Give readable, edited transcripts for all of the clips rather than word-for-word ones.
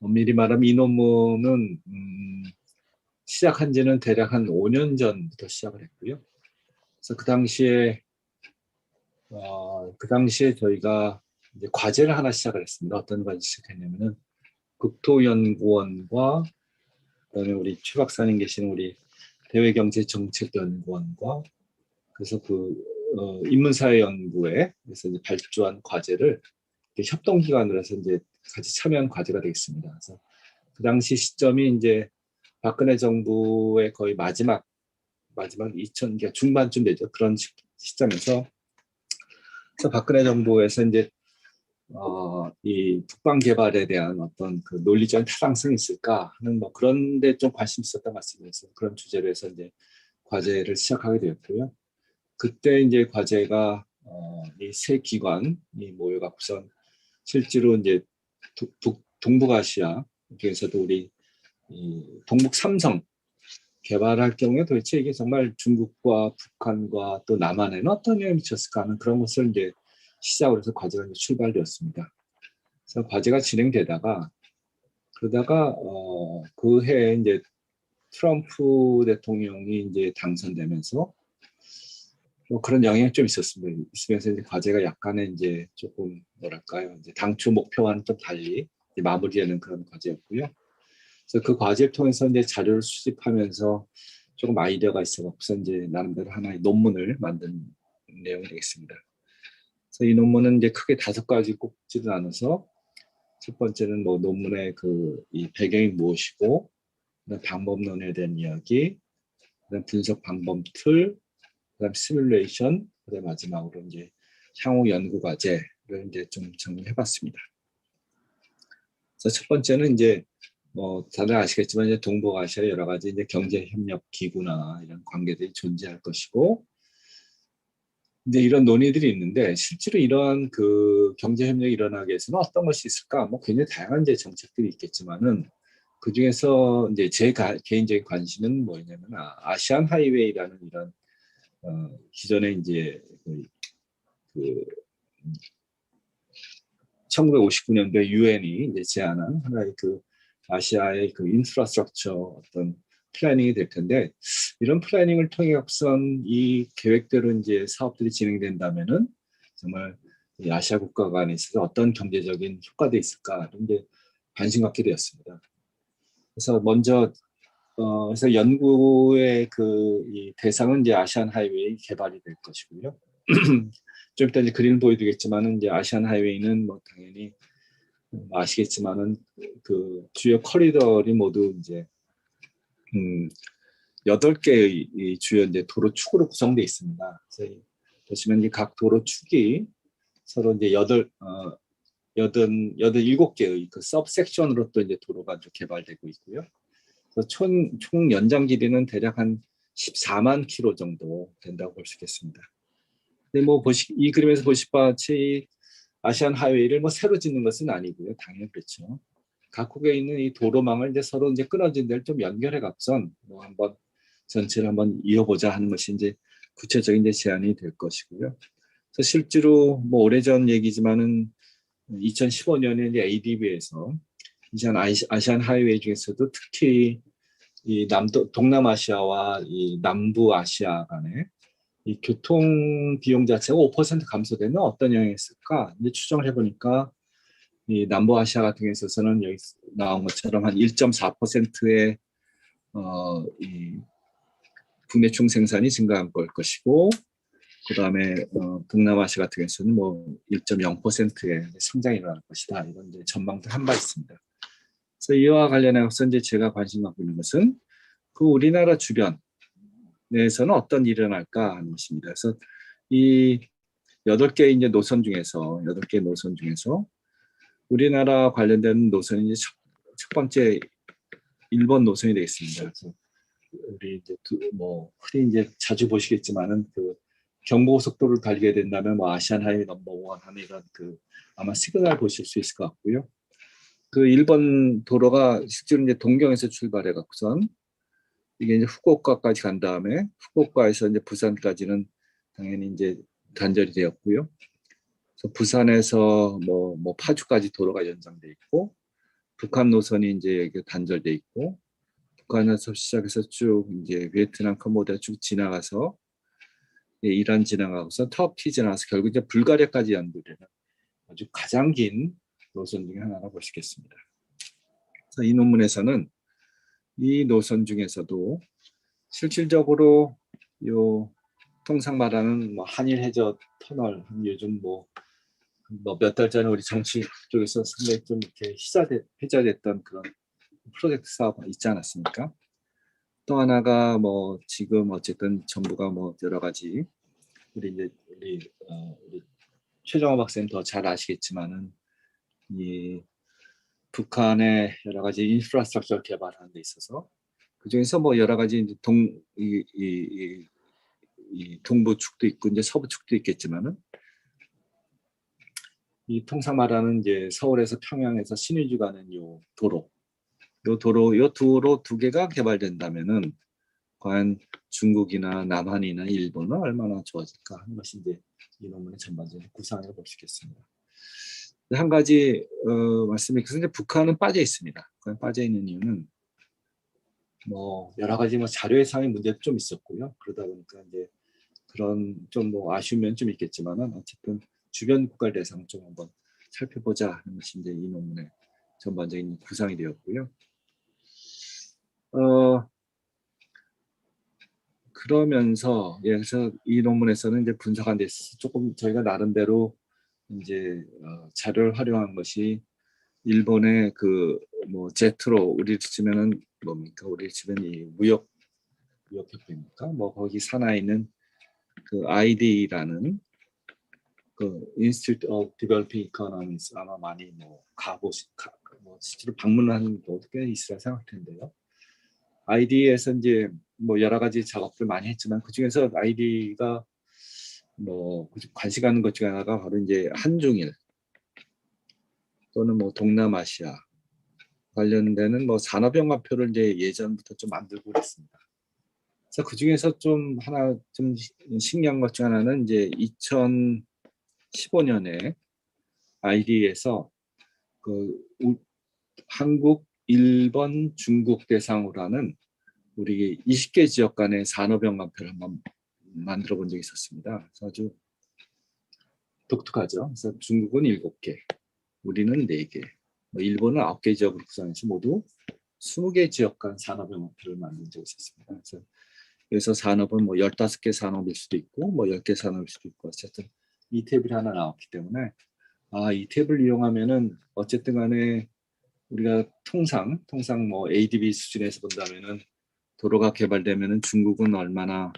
미리 말하면 이 논문은 시작한 지는 대략 한 5년 전부터 시작을 했고요. 그래서 그 당시에 저희가 이제 과제를 하나 시작을 했습니다. 어떤 과제 시작했냐면은 국토연구원과 그다음에 우리 최 박사님 계시는 우리 대외경제정책연구원과 그래서 인문사회연구에 그래서 이제 발주한 과제를 협동기관으로 해서 이제 같이 참여한 과제가 되겠습니다. 그래서 그 당시 시점이 이제 박근혜 정부의 거의 마지막 2000년 중반쯤 되죠. 그런 시점에서 박근혜 정부에서 이제 이 북방 개발에 대한 어떤 그 논리적인 타당성이 있을까 하는 뭐 그런데 좀 관심 있었던 것 같습니다. 그런 주제로 해서 이제 과제를 시작하게 되었고요. 그때 이제 과제가 이 세 기관이 모여갖고선 실제로 이제 동북아시아 중에서도 우리 동북 삼성 개발할 경우에 도대체 이게 정말 중국과 북한과 또 남한에는 어떤 영향을 미쳤을까 하는 그런 것을 이제 시작으로 해서 과제가 이제 출발되었습니다. 그래서 과제가 진행되다가 그러다가 그 해에 이제 트럼프 대통령이 이제 당선되면서 뭐 그런 영향이 좀 있었습니다. 있으면서 이제 과제가 약간의 이제 조금 뭐랄까요, 이제 당초 목표와는 좀 달리 마무리되는 그런 과제였고요. 그래서 그 과제를 통해서 이제 자료를 수집하면서 조금 아이디어가 있어서 이제 나름대로 하나의 논문을 만든 내용이 되겠습니다. 그래서 이 논문은 이제 크게 5가지 꼽지를 않아서 첫 번째는 뭐 논문의 이 배경이 무엇이고, 그다음 방법론에 대한 이야기, 그다음 분석 방법 틀, 그다음 시뮬레이션, 그다음 마지막으로 이제 향후 연구 과제를 이제 좀 정리해봤습니다. 그래서 첫 번째는 이제 뭐 다들 아시겠지만 이제 동북아시아 여러 가지 이제 경제 협력 기구나 이런 관계들이 존재할 것이고, 이제 이런 논의들이 있는데 실제로 이러한 그 경제 협력이 일어나기 위해서는 어떤 것이 있을까? 뭐 굉장히 다양한 이제 정책들이 있겠지만은 그 중에서 이제 제 개인적인 관심은 뭐냐면 아시안 하이웨이라는 이런 기존에 이제 그 1959년도에 유엔이 이제 제안한 하나의 그 아시아의 그 인프라스트럭처 어떤 플래닝이 될 텐데, 이런 플래닝을 통해선 이 계획대로 이제 사업들이 진행된다면은 정말 이 아시아 국가 간에 있어서 어떤 경제적인 효과도 있을까 이제 관심 갖게 되었습니다. 그래서 먼저 그래서 연구의 이 대상은 이제 아시안 하이웨이 개발이 될 것이고요. 좀 이따 이제 그림을 보여드리겠지만은 이제 아시안 하이웨이는 뭐 당연히 아시겠지만은 그 주요 커리더리 모두 이제 8개의 이 주요 이제 도로 축으로 구성되어 있습니다. 그래서 보시면 이 각 도로 축이 서로 이제 7개의 그 서브섹션으로 또 이제 도로가 개발되고 있고요. 그래서 총 연장 길이는 대략 한 14만 킬로 정도 된다고 볼 수 있겠습니다. 근데 뭐 이 그림에서 보실 바와 같이 아시안 하이웨이를 뭐 새로 짓는 것은 아니고요. 당연히 그렇죠. 각국에 있는 이 도로망을 이제 서로 이제 끊어진 데를 좀 연결해 갖선 뭐 한번 전체를 한번 이어보자 하는 것이 이제 구체적인 이제 제안이 될 것이고요. 그래서 실제로 뭐 오래전 얘기지만은 2015년에 이제 ADB에서 아시안 하이웨이 중에서도 특히 이 동남아시아와 이 남부아시아 간에 이 교통 비용 자체가 5% 감소되면 어떤 영향이 있을까? 이제 추정을 해보니까 이 남부아시아 같은 경우에 있어서는 여기 나온 것처럼 한 1.4%의 이 국내 총 생산이 증가한 걸 것이고, 그 다음에 동남아시아 같은 경우에는 뭐 1.0%의 성장이 일어날 것이다. 이런 이제 전망도 한 바 있습니다. 그래서 이와 관련해서 이제 제가 관심 갖고 있는 것은 그 우리나라 주변 내에서는 어떤 일이 일어날까 하는 것입니다. 그래서 이 8개 이제 노선 중에서 우리나라 관련된 노선이 이제 첫 번째 1번 노선이 되겠습니다. 그래서 우리 이제 뭐 흔히 이제 자주 보시겠지만은 그 경부고속도로를 달리게 된다면 뭐 아시안 하이웨이 넘버원 하는 이런 아마 시그널 보실 수 있을 것 같고요. 그 1번 도로가 실제로 이제 동경에서 출발해 갖고선 이게 이제 후쿠오카까지 간 다음에 후쿠오카에서 이제 부산까지는 당연히 이제 단절이 되었고요. 그래서 부산에서 뭐 파주까지 도로가 연장돼 있고, 북한 노선이 이제 단절돼 있고 북한에서 시작해서 쭉 이제 베트남, 캄보디아 쭉 지나가서 이란 지나가고서 터키 지나가서 결국 이제 불가리아까지 연결되는 아주 가장 긴 노선 중에 하나라고 볼 수 있겠습니다. 그래서 이 논문에서는 이 노선 중에서도 실질적으로 요 통상 말하는 뭐 한일 해저 터널 요즘 뭐 몇 달 전에 우리 정치 쪽에서 상당히 좀 이렇게 회자됐던 그런 프로젝트 사업 있지 않았습니까? 또 하나가 뭐 지금 어쨌든 정부가 뭐 여러 가지 우리 최정호 박사님 더 잘 아시겠지만은 이 북한의 여러 가지 인프라스트럭처 개발하는 데 있어서 그 중에서 뭐 여러 가지 이제 동부 축도 있고 이제 서부 축도 있겠지만은 이 통상 말하는 이제 서울에서 평양에서 신의주 가는 요 도로 두 개가 개발된다면은 과연 중국이나 남한이나 일본은 얼마나 좋아질까 하는 것이 이제 이 논문의 전반적인 구상이라고 볼 수 있겠습니다. 한 가지 말씀이 그래서 이제 북한은 빠져 있습니다. 빠져 있는 이유는 뭐 여러 가지 뭐 자료상의 문제도 좀 있었고요. 그러다 보니까 이제 그런 좀 뭐 아쉬운 면 좀 있겠지만은 어쨌든 주변 국가를 대상으로 좀 한번 살펴보자 하는 것이 이제 이 논문의 전반적인 구상이 되었고요. 그러면서 그래서 이 논문에서는 이제 분석한 데 있어서 조금 저희가 나름대로 이제 자료를 활용한 것이 일본의 그 뭐 제트로 우리 치면은 뭡니까? 우리 치면 이 무역협회입니까? 뭐 거기 산하에 있는 그 ID라는 그 Institute of Developing Economies 아마 많이 뭐 뭐 실제로 방문하는 것도 꽤 있으라 생각할 텐데요. ID에서 이제 뭐 여러 가지 작업들 많이 했지만 그 중에서 ID가 뭐 관심가는 것 중에 하나가 바로 이제 한중일 또는 뭐 동남아시아 관련되는 뭐 산업연관표를 이제 예전부터 좀 만들고 그랬습니다. 그래서 그 중에서 좀 하나 좀 신기한 것 중 하나는 이제 2015년에 ID에서 그 한국, 일본, 중국 대상으로 하는 우리 20개 지역 간의 산업연관표를 한번 만들어 본 적이 있었습니다. 그래서 아주 독특하죠. 그래서 중국은 7개, 우리는 4개, 뭐 일본은 9개 지역으로 구성해서 모두 20개 지역 간 산업연관표를 만든 적이 있었습니다. 그래서 여기서 산업은 뭐 15개 산업일 수도 있고 뭐 10개 산업일 수도 있고 어쨌든 이 탭이 하나 나왔기 때문에 이 탭을 이용하면은 어쨌든 간에 우리가 통상 뭐 ADB 수준에서 본다면은 도로가 개발되면은 중국은 얼마나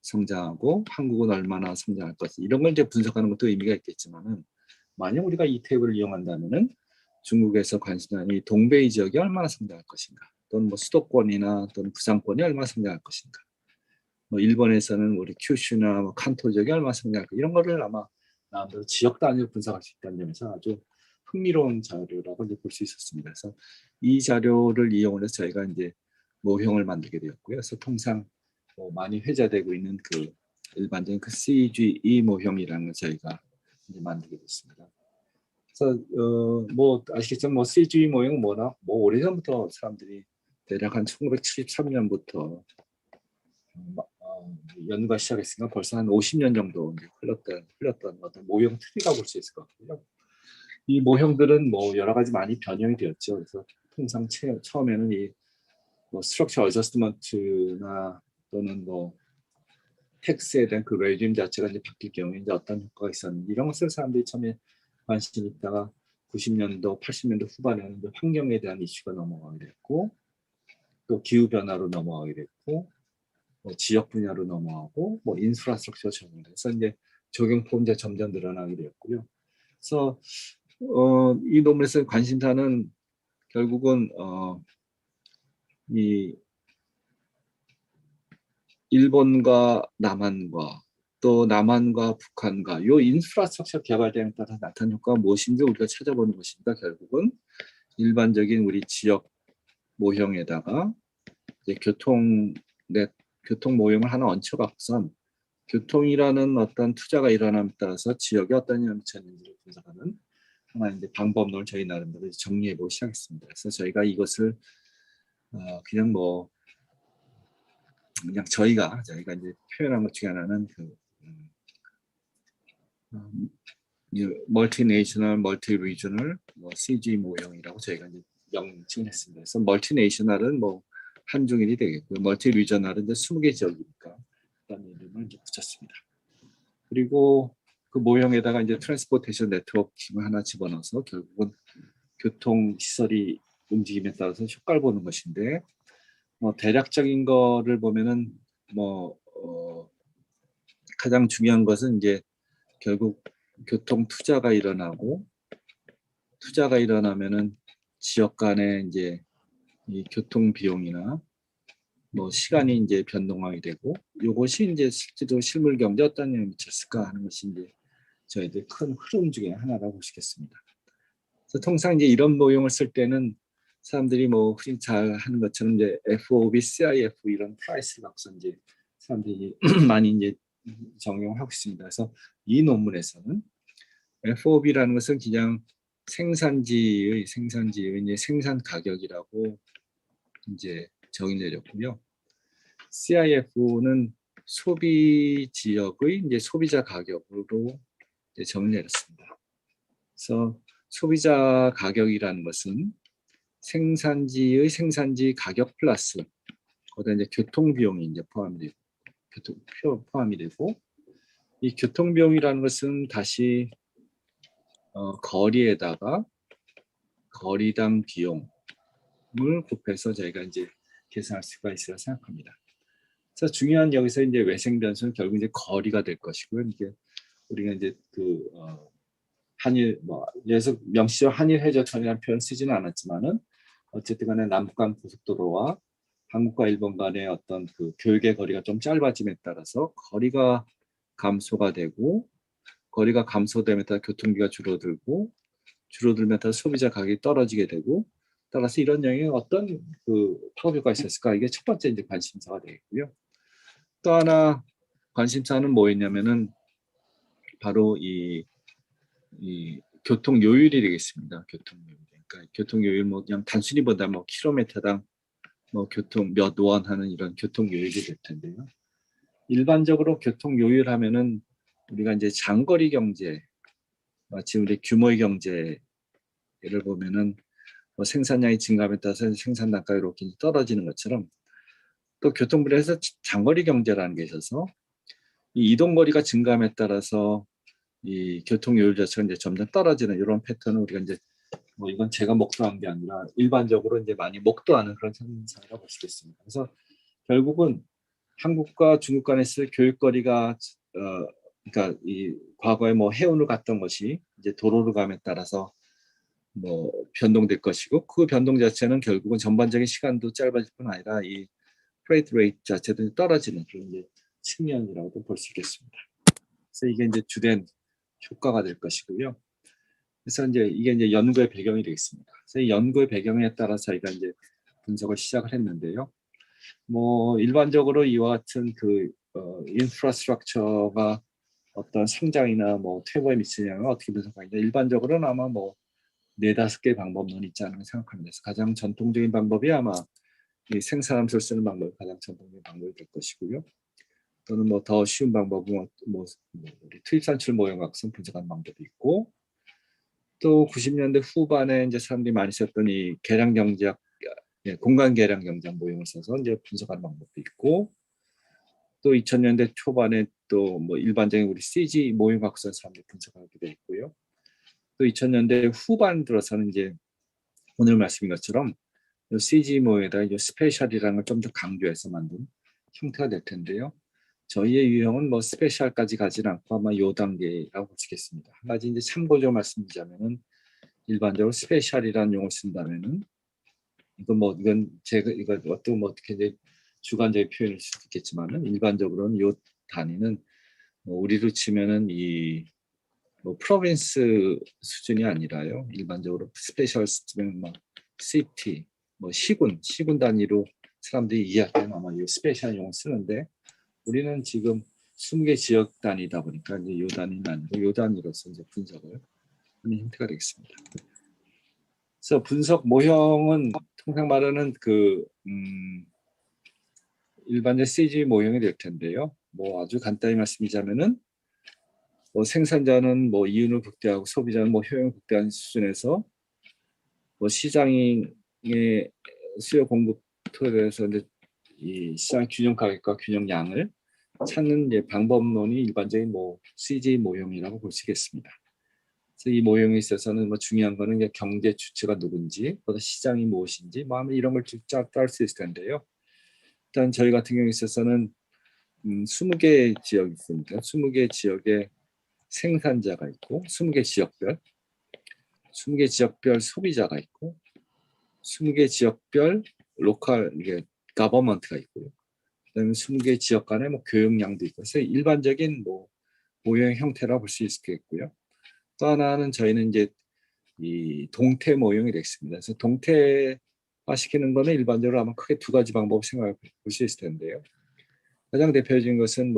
성장하고 한국은 얼마나 성장할 것이 이런 걸 이제 분석하는 것도 의미가 있겠지만은 만약 우리가 이 탭을 이용한다면은 중국에서 관심하는 이 동베이 지역이 얼마나 성장할 것인가 또는 뭐 수도권이나 또는 부산권이 얼마나 성장할 것인가 뭐 일본에서는 우리 큐슈나 뭐 칸토 지역이 얼마나 성장할 까 이런 거를 아마 나름대로 지역 단위로 분석할 수 있다는 점에서 아주 흥미로운 자료라고 이제 볼 수 있었습니다. 그래서 이 자료를 이용을 해서 저희가 이제 모형을 만들게 되었고요. 그래서 통상 뭐 많이 회자되고 있는 그 일반적인 그 CGE 모형이라는 걸 저희가 이제 만들게 됐습니다. 그래서 뭐 아시겠지만 뭐 CGE 모형 뭐나 뭐 오래전부터 사람들이 대략 한 1973년부터 연구가 시작했으니까 벌써 한 50년 정도 흘렀던 어떤 모형 틀이라고 볼 수 있을 것 같고요. 이 모형들은 뭐 여러 가지 많이 변형이 되었죠. 그래서 통상 처음에는 이 뭐 스트럭처 어저스트먼트나 또는 뭐 텍스에 대한 그 레짐 자체가 이제 바뀔 경우에 이제 어떤 효과가 있었는지 이런 것을 사람들이 처음에 관심이 있다가 90년도, 80년도 후반에는 이제 환경에 대한 이슈가 넘어가게 됐고 또 기후 변화로 넘어가게 됐고 뭐 지역 분야로 넘어가고 뭐 인프라스트럭처 적용돼서 이제 적용 범위가 점점 늘어나게 되었고요. 그래서 이 논문에서 관심사는 결국은 이 일본과 남한과 또 남한과 북한과 요 인프라스트럭처 개발됨에 따라 나타난 효과가 무엇인지 우리가 찾아보는 것입니다. 결국은 일반적인 우리 지역 모형에다가 이제 교통 모형을 하나 얹혀갖고선 교통이라는 어떤 투자가 일어남에 따라서 지역에 어떤 영향을 미쳤는지를 분석하는 하나 이제 방법론을 저희 나름대로 정리해보기 시작했습니다. 그래서 저희가 이것을 그냥 뭐 그냥 저희가 이제 표현한 것 중에 하나는 그 멀티내셔널, 멀티리저널, CG 모형이라고 저희가 이제 명칭을 했습니다. 그래서 멀티내셔널은 뭐 한중일이 되겠고요. 멀티리저널은 이제 20개 지역이니까 그런 이름을 이제 붙였습니다. 그리고 그 모형에다가 이제 트랜스포테이션 네트워킹을 하나 집어넣어서 결국은 교통 시설이 움직임에 따라서 효과를 보는 것인데, 대략적인 거를 보면은 가장 중요한 것은 이제 결국 교통 투자가 일어나고, 투자가 일어나면은 지역 간에 이제 이 교통 비용이나 시간이 이제 변동하게 되고, 이것이 이제 실제로 실물 경제에 어떤 영향을 미쳤을까 하는 것이 이제 저희들 큰 흐름 중에 하나라고 보시겠습니다. 그래서 통상 이제 이런 모형을 쓸 때는 사람들이 흔히 잘 하는 것처럼 이제 FOB, CIF 이런 프라이스 락서 이제 사람들이 많이 이제 적용하고 있습니다. 그래서 이 논문에서는 FOB라는 것은 그냥 생산지의 이제 생산 가격이라고 이제 정의 내렸고요. CIF는 소비 지역의 이제 소비자 가격으로 이제 정의 내렸습니다. 그래서 소비자 가격이라는 것은 생산지의 생산지 가격 플러스 거기다 이제 교통 비용이 이제 포함이 되고 이 교통 비용이라는 것은 다시 거리에다가 거리당 비용을 곱해서 저희가 이제 계산할 수가 있으라 생각합니다. 그래서 중요한 여기서 이제 외생 변수는 결국 이제 거리가 될 것이고요. 이게 우리가 이제 한일 예서 명시적 한일 해저선이라는 표현 쓰지는 않았지만은 어쨌든 간에 남북간 고속도로와 한국과 일본 간의 어떤 그 교육의 거리가 좀 짧아짐에 따라서 거리가 감소가 되고 거리가 감소됨에 따라 교통비가 줄어들면 따라 소비자 가격이 떨어지게 되고 따라서 이런 영향이 어떤 그 파급 효과가 있었을까? 이게 첫 번째 이제 관심사가 되겠고요. 또 하나 관심사는 뭐였냐면은 바로 이 교통 요율이 되겠습니다. 교통 요율. 그러니까 교통 요율 그냥 단순히 보다 킬로미터당 교통 몇 원 하는 이런 교통 요율이 될 텐데요. 일반적으로 교통 요율 하면은 우리가 이제 장거리 경제, 마치 우리 규모의 경제를 보면은 생산량이 증가함에 따라서 생산 단가가 이렇게 떨어지는 것처럼 또 교통분야에서 장거리 경제라는 게 있어서 이 이동 거리가 증가함에 따라서 이 교통 요율 자체가 이제 점점 떨어지는 이런 패턴을 우리가 이제 이건 제가 목도한 게 아니라 일반적으로 이제 많이 목도하는 그런 현상이라고 볼 수 있습니다. 그래서 결국은 한국과 중국 간에 있을 교육거리가 그러니까 이 과거에 해운을 갔던 것이 이제 도로를 감에 따라서 변동될 것이고 그 변동 자체는 결국은 전반적인 시간도 짧아질 뿐 아니라 이 프레이트 레이트 자체도 떨어지는 그런 이제 측면이라고도 볼 수 있겠습니다. 그래서 이게 이제 주된 효과가 될 것이고요. 그래서 이제 이게 이제 연구의 배경이 되겠습니다. 그래서 이 연구의 배경에 따라 저희가 이제 분석을 시작을 했는데요. 일반적으로 이와 같은 인프라스트럭처가 어떤 성장이나 퇴보에 미치는 영향을 어떻게 분석하냐. 일반적으로는 아마 4-5개 방법론이 있지 않을까 생각합니다. 그래서 가장 전통적인 방법이 아마 이 생산함수를 쓰는 방법이 가장 전통적인 방법이 될 것이고요. 또는 더 쉬운 방법은 우리 투입산출 모형각성 분석하는 방법이 있고 또 90년대 후반에 이제 사람들이 많이 썼던 이 계량 경제학, 공간 계량 경제학 모형을 써서 이제 분석하는 방법도 있고 또 2000년대 초반에 또 일반적인 우리 CG 모형각성 사람들이 분석하기도 했고요. 또 2000년대 후반 들어서는 이제 오늘 말씀인 것처럼 CG 모형에다 이제 스페셜이라는 걸 좀 더 강조해서 만든 형태가 될 텐데요. 저희의 유형은 스페셜까지 가지는 않고 아마 요 단계라고 보시겠습니다. 한 가지 이제 참고적으로 말씀드리자면은 일반적으로 스페셜이라는 용어를 쓴다면은 이건 제가 어떻게 이제 주관적인 표현일 수도 있겠지만은 일반적으로는 요 단위는 우리로 치면은 이 프로빈스 수준이 아니라요. 일반적으로 스페셜 쓰면 시티, 시군 단위로 사람들이 이해하기에는 아마 이 스페셜 용어 쓰는데 우리는 지금 20개 지역 단위다 보니까 이제 요 단위는 아니고 요 단위로서 이제 분석을 형태가 되겠습니다. 그래서 분석 모형은 통상 말하는 일반적 CG 모형이 될 텐데요. 뭐 아주 간단히 말씀드리자면은 뭐 생산자는 뭐 이윤을 극대화하고 소비자는 뭐 효용을 극대화하는 수준에서 뭐 시장의 수요 공급 토대에서 이제 이 시장 균형 가격과 균형 양을 찾는 이제 방법론이 일반적인 뭐 CG 모형이라고 볼 수 있겠습니다. 그래서 이 모형에 있어서는 뭐 중요한 거는 경제 주체가 누군지, 또는 시장이 무엇인지, 뭐 이런 걸 쭉 딸 수 있을 텐데요. 일단 저희 같은 경우에 있어서는 20개 지역이 있습니다. 20개 지역에 생산자가 있고, 20개 지역별 소비자가 있고, 20개 지역별 로컬 가버먼트가 있고요. 그다음에 20개 지역 간의 뭐 교육량도 있고, 그래서 일반적인 뭐 모형 형태라 볼 수 있겠고요. 또 하나는 저희는 이제 이 동태 모형이 되겠습니다. 그래서 동태화 시키는 거는 일반적으로 아마 크게 두 가지 방법을 생각해 볼 수 있을 텐데요. 가장 대표적인 것은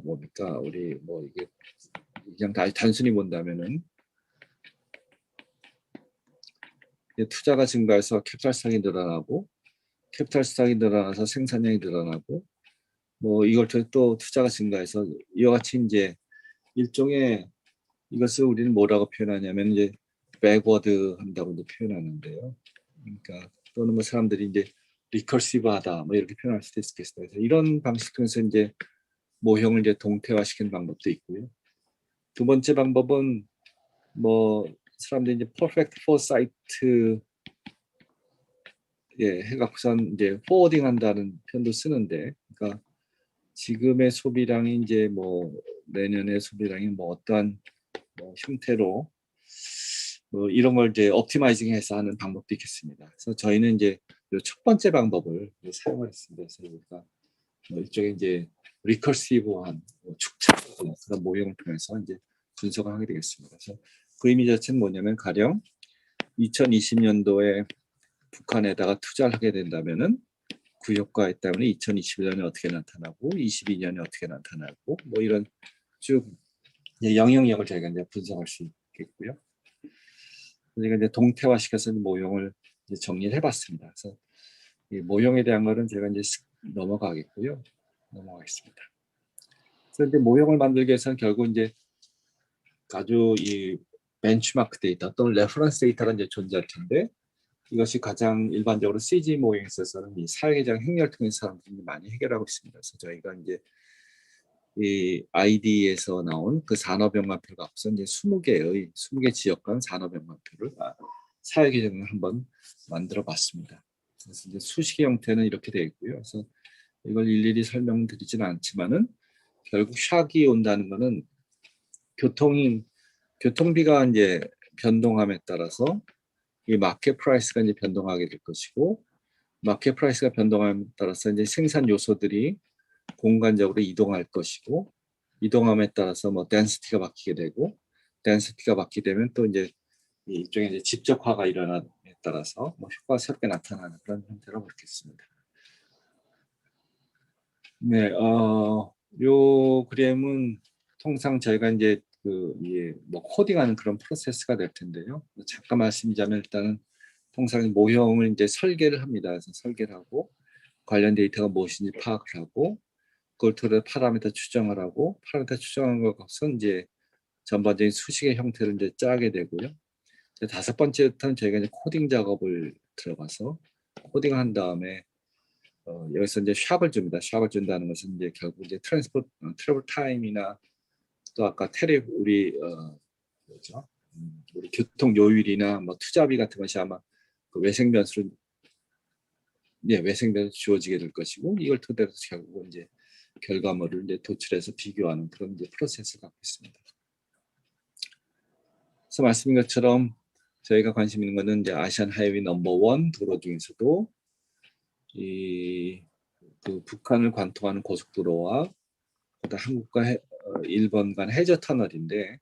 뭡니까? 우리 뭐 이게 그냥 단순히 본다면은 투자가 증가해서 캐피탈 수당이 늘어나고, 캐피탈 수당이 늘어나서 생산량이 늘어나고, 뭐 이걸 통해 또 투자가 증가해서 이와 같이 이제 일종의 이것을 우리는 뭐라고 표현하냐면 이제 백워드 한다고 이제 표현하는데요. 그러니까 또는 뭐 사람들이 이제 리커시브하다 뭐 이렇게 표현할 수도 있겠습니다. 그래서 이런 방식 통해서 이제 모형을 이제 동태화시키는 방법도 있고요. 두 번째 방법은 뭐 사람들이 이제 퍼펙트 포사이트 해갖고선 이제 포워딩 한다는 표현도 쓰는데, 그러니까 지금의 소비량이 이제 뭐 내년의 소비량이 뭐 어떠한 뭐 형태로 뭐 이런 걸 이제 옵티마이징해서 하는 방법도 있겠습니다. 그래서 저희는 이제 첫 번째 방법을 사용을 했습니다. 그래서 우리가 일종의 이제 리커시브한 축적된 그런 모형을 통해서 이제 분석을 하게 되겠습니다. 그래서 그 의미 자체는 뭐냐면 가령 2020년도에 북한에다가 투자를 하게 된다면은 그 효과에 때문에 2021년에 어떻게 나타나고 22년에 어떻게 나타나고 뭐 이런 쭉 영향력을 저희가 이제 분석할 수 있겠고요. 우리가 이제 동태화시켜서 모형을 이제 정리를 해봤습니다. 그래서 이 모형에 대한 거는 제가 이제 넘어가겠습니다. 그래서 이제 모형을 만들기 위해서는 결국 이제 아주 이 벤치마크 데이터 또는 레퍼런스 데이터가 이제 존재할 텐데, 이것이 가장 일반적으로 CG 모형에 있어서는 이 사회계장 행렬 통해서 사람들이 많이 해결하고 있습니다. 그래서 저희가 이제 이 ID에서 나온 그 산업연관표가 앞서 이제 20개 지역 간 산업연관표를 사회계정을 한번 만들어 봤습니다. 그래서 이제 수식의 형태는 이렇게 되어 있고요. 그래서 이걸 일일이 설명드리지는 않지만은 결국 샥이 온다는 거는 교통비가 이제 변동함에 따라서 이 마켓 프라이스가 이제 변동하게 될 것이고, 마켓 프라이스가 변동함에 따라서 이제 생산 요소들이 공간적으로 이동할 것이고, 이동함에 따라서 뭐 덴시티가 바뀌게 되고, 덴시티가 바뀌게 되면 또 이제 일종의 이제 집적화가 일어남에 따라서 뭐 효과가 새롭게 나타나는 그런 형태로 보겠습니다. 네, 요 그램은 통상 저희가 이제 뭐 코딩하는 그런 프로세스가 될 텐데요. 잠깐 말씀드리자면 일단은 통상 모형을 이제 설계를 합니다. 그래서 설계를 하고 관련 데이터가 무엇인지 파악을 하고 그걸 토대로 파라미터 추정을 하고 파라미터 추정한 것은 이제 전반적인 수식의 형태를 이제 짜게 되고요. 다섯 번째부터는 저희가 이제 코딩 작업을 들어가서 코딩을 한 다음에 여기서 이제 샵을 줍니다. 샵을 준다는 것은 이제 결국 이제 트래블 타임이나 또 아까 우리 뭐죠? 우리 교통 요율이나 뭐 투자비 같은 것이 아마 그 외생 변수로 주어지게 될 것이고, 이걸 토대로 결국 이제 결과물을 이제 도출해서 비교하는 그런 이제 프로세스를 갖고 있습니다. 그래서 말씀인 것처럼 저희가 관심 있는 것은 이제 아시안 하이웨이 넘버 1 도로 중에서도 그 북한을 관통하는 고속도로와 한국과 일본 간 해저 터널인데,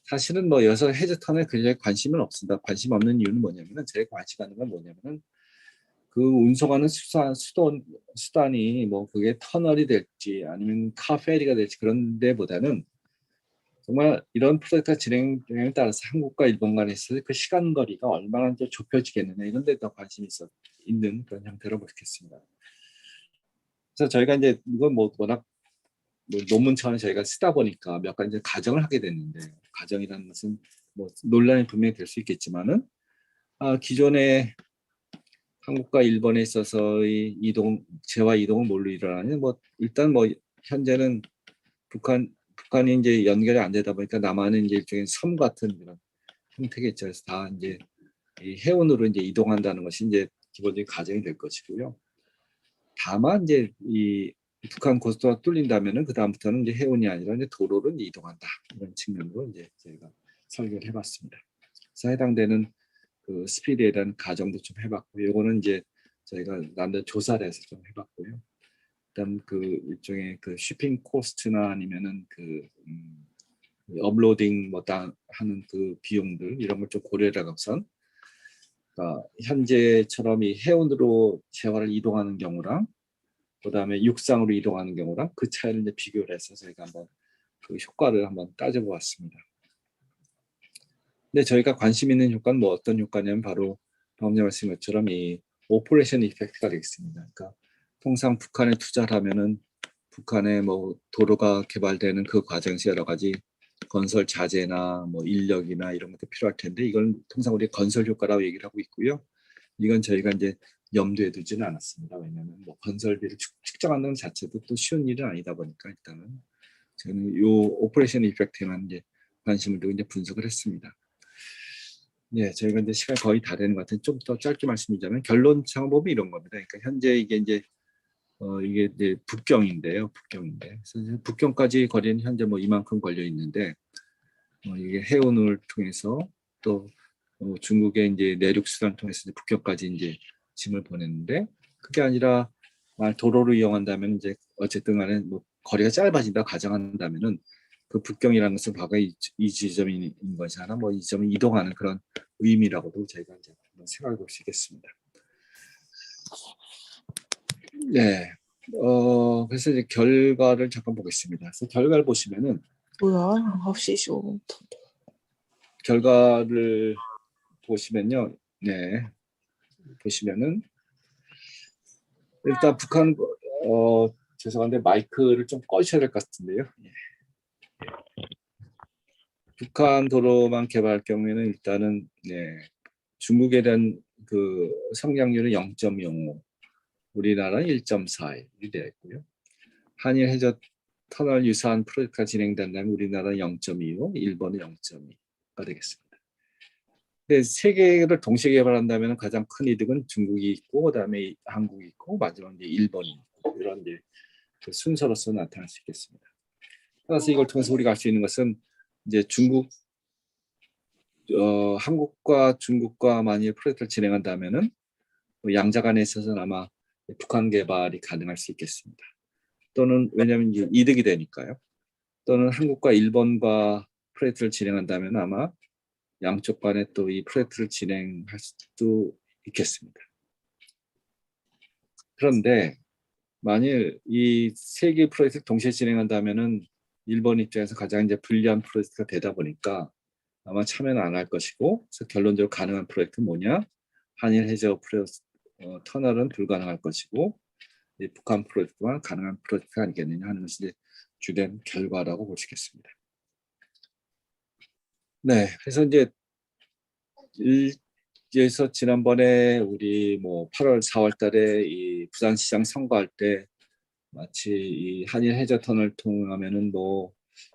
사실은 뭐 여기서 해저 터널에 굉장히 관심은 없습니다. 관심 없는 이유는 뭐냐면은, 제가 관심 가는 건 뭐냐면은 그 운송하는 수단이 뭐 그게 터널이 될지 아니면 카페리가 될지 그런 데보다는 정말 이런 프로젝트가 진행에 따라서 한국과 일본 간에 있어서 그 시간 거리가 얼마나 이제 좁혀지겠느냐 이런 데 더 관심이 있는 그런 형태로 보겠습니다. 그래서 저희가 이제 이건 뭐 워낙 뭐 논문 차원에 저희가 쓰다 보니까 몇 가지 이제 가정을 하게 됐는데, 가정이라는 것은 뭐 논란이 분명히 될 수 있겠지만은 기존의 한국과 일본에 있어서의 재화 이동은 뭘로 일어나냐? 뭐 일단 뭐 현재는 북한이 이제 연결이 안 되다 보니까 남한은 이제 일종의 섬 같은 그런 형태겠죠. 그래서 다 이제 이 해운으로 이제 이동한다는 것이 이제 기본적인 가정이 될 것이고요. 다만 이제 이 북한 고속도로가 뚫린다면은 그 다음부터는 이제 해운이 아니라 이제 도로로 이제 이동한다, 이런 측면으로 이제 저희가 설계를 해봤습니다. 그래서 해당되는 그 스피드에 대한 가정도 좀 해봤고, 요거는 이제 저희가 남들 조사를 해서 좀 해봤고요. 그다음 그 일종의 그 쉬핑 코스트나 아니면은 그 업로딩 하는 그 비용들 이런 걸 좀 고려해 갖고선, 그러니까 현재처럼 이 해운으로 재화를 이동하는 경우랑 그다음에 육상으로 이동하는 경우랑 그 차이를 이제 비교를 해서 저희가 한번 그 효과를 한번 따져보았습니다. 근데 저희가 관심 있는 효과는 뭐 어떤 효과냐면 바로 방금 말씀하신 것처럼 이 오퍼레이션 이펙트가 되겠습니다. 그러니까 통상 북한에 투자를 하면은 북한의 뭐 도로가 개발되는 그 과정에서 여러 가지 건설 자재나 뭐 인력이나 이런 것도 필요할 텐데, 이건 통상 우리 건설 효과라고 얘기를 하고 있고요. 이건 저희가 이제 염두에 두지는 않았습니다. 왜냐하면 뭐 건설비를 측정하는 것 자체도 또 쉬운 일은 아니다 보니까 일단은 저는 이 오퍼레이션 이펙트에만 이제 관심을 두고 이제 분석을 했습니다. 네, 저희가 이제 시간 거의 다 되는 것 같은데 좀 더 짧게 말씀드리자면 결론 창업법이 이런 겁니다. 그러니까 현재 이게 이제 북경인데요. 북경인데 그래서 북경까지 거리는 현재 뭐 이만큼 걸려 있는데, 이게 해운을 통해서 또 중국의 이제 내륙 수단을 통해서 이제 북경까지 이제 짐을 보냈는데, 그게 아니라 도로를 이용한다면 이제 어쨌든 간에 뭐 거리가 짧아진다 가정한다면은 그 북경이라는 것은 과거 이 지점인 것이 하나 뭐 이 점을 이동하는 그런 의미라고도 저희가 이제 한번 생각해 볼 수 있겠습니다. 네. 그래서 이제 결과를 잠깐 보겠습니다. 그래서 결과를 보시면은 뭐야? 9시 15분. 결과를 보시면요. 네. 보시면은 일단 북한 죄송한데 마이크를 좀 꺼주셔야 될 것 같은데요. 예. 북한 도로만 개발할 경우에는 일단은 중국에 대한 그 성장률은 0.05, 우리나라는 1.41이 되어 있고요. 한일 해저 터널 유사한 프로젝트가 진행된다면 우리나라는 0.25, 일본은 0.2가 되겠습니다. 근데 세 개를 동시에 개발한다면 가장 큰 이득은 중국이 있고, 그다음에 한국이 있고, 마지막 이제 일본이 있고, 이런 이제 그 순서로서 나타날 수 있겠습니다. 따라서 이걸 통해서 우리가 알 수 있는 것은 이제 한국과 중국과 만일 프로젝트를 진행한다면은 양자 간에 있어서는 아마 북한 개발이 가능할 수 있겠습니다. 또는 왜냐하면 이득이 되니까요. 또는 한국과 일본과 프로젝트를 진행한다면 아마 양쪽 간에 또 이 프로젝트를 진행할 수도 있겠습니다. 그런데 만일 이 세 개 프로젝트를 동시에 진행한다면은 일본 입장에서 가장 이제 불리한 프로젝트가 되다 보니까 아마 참여는 안 할 것이고, 그래서 결론적으로 가능한 프로젝트는 뭐냐? 한일 해저 터널은 불가능할 것이고, 이 북한 프로젝트만 가능한 프로젝트가 아니겠느냐 하는 것이 이제 주된 결과라고 볼 수 있겠습니다. 네, 그래서 이제 일에서 지난번에 우리 뭐 8월, 4월 달에 이 부산시장 선거할 때 마치 이 한일 해저 터널 통하면은 뭐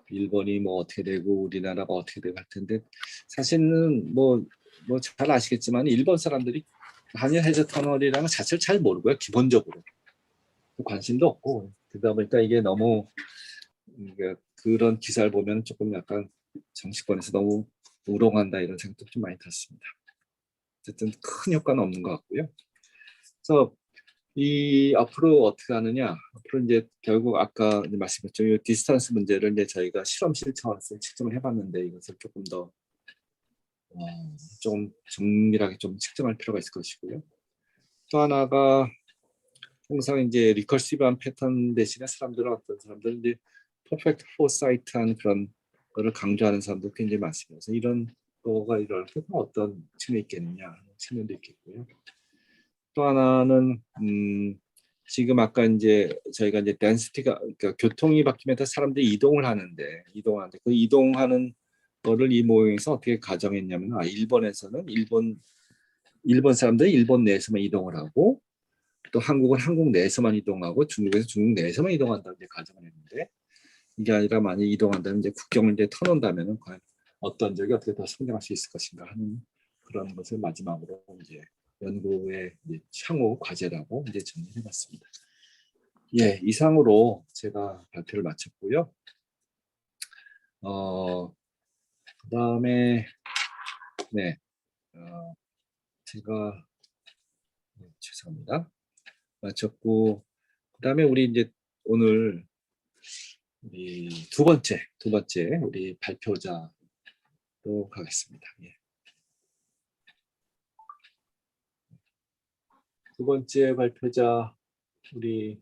일본이 뭐 어떻게 되고 우리나라가 어떻게 되고 할 텐데, 사실은 뭐 잘 아시겠지만 일본 사람들이 한일 해저 터널이라는 자체를 잘 모르고요. 기본적으로 관심도 없고, 그러다 보니까 이게 너무 그런 기사를 보면 조금 약간 정치권에서 너무 우롱한다 이런 생각도 좀 많이 들었습니다. 어쨌든 큰 효과는 없는 것 같고요. 그래서 이 앞으로 어떻게 하느냐? 앞으로 이제 결국 아까 말씀드렸죠. 이 디스턴스 문제를 이제 저희가 실험실 차원에서 측정을 해봤는데, 이것을 조금 더 좀 정밀하게 좀 측정할 필요가 있을 것이고요. 또 하나가 항상 이제 리커시브한 패턴 대신에 어떤 사람들은 이제 퍼펙트 포사이트한 그런 거를 강조하는 사람도 굉장히 많습니다. 그래서 이런 거가 이렇게 어떤 측면이 있겠느냐 하는 측면도 있겠고요. 또 하나는 지금 아까 이제 저희가 이제 덴시티가 그러니까 교통이 바뀌면서 사람들이 이동하는데 그 이동하는 거를 이 모형에서 어떻게 가정했냐면 일본에서는 일본 사람들이 일본 내에서만 이동을 하고 또 한국은 한국 내에서만 이동하고 중국에서 중국 내에서만 이동한다고 이제 가정을 했는데 이게 아니라 만약 이동한다면 이제 국경을 이제 터놓는다면은 과연 어떤 적이 어떻게 더 성장할 수 있을 것인가 하는 그런 것을 마지막으로 이제 연구의 이제 향후 과제라고 이제 정리해봤습니다. 예, 이상으로 제가 발표를 마쳤고요. 그다음에 네, 제가 죄송합니다. 마쳤고 그다음에 우리 이제 오늘 우리 두 번째 우리 발표자로 가겠습니다. 예. 두 번째 발표자 우리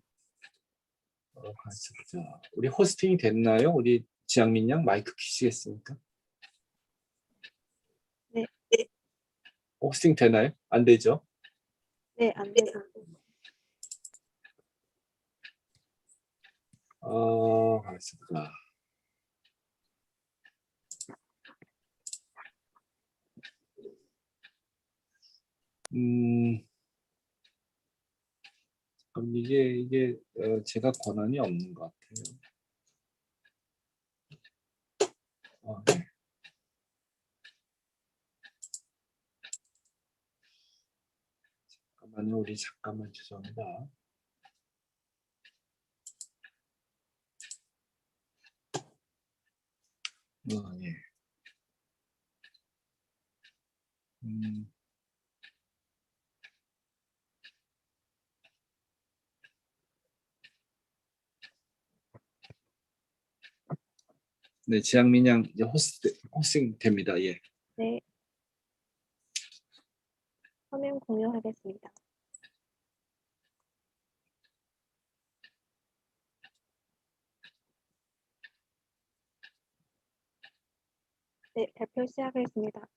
우리 호스팅이 됐나요? 우리 지향민 양 마이크 키시겠습니까? 네. 호스팅 되나요? 안 되죠? 네, 안 돼요. 알겠습니다. 그럼 이게 제가 권한이 없는 것 같아요. 네. 잠깐만요, 우리 잠깐만 죄송합니다. 예. 네, 지향민 양 이제 호스팅 됩니다. 예. 네. 화면 공유하겠습니다. 네, 발표 시작하겠습니다.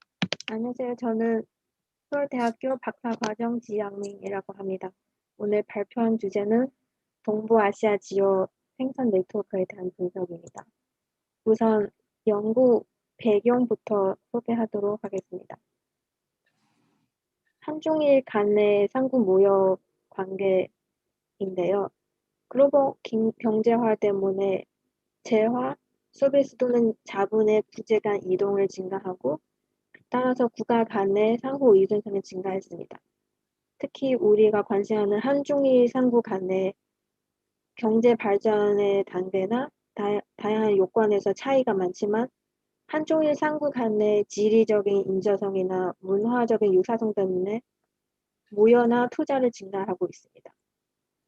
안녕하세요. 저는 서울대학교 박사과정 지향민이라고 합니다. 오늘 발표한 주제는 동부아시아 지역 생산 네트워크에 대한 분석입니다. 우선 연구 배경부터 소개하도록 하겠습니다. 한중일 간의 상구 모여 관계인데요. 글로벌 경제화 때문에 재화, 서비스 또는 자본의 국제 간 이동을 증가하고 따라서 국가 간의 상호 의존성이 증가했습니다. 특히 우리가 관심하는 한중일 상부 간의 경제 발전의 단계나 다양한 요건에서 차이가 많지만 한중일 상부 간의 지리적인 인저성이나 문화적인 유사성 때문에 무역이나 투자를 증가하고 있습니다.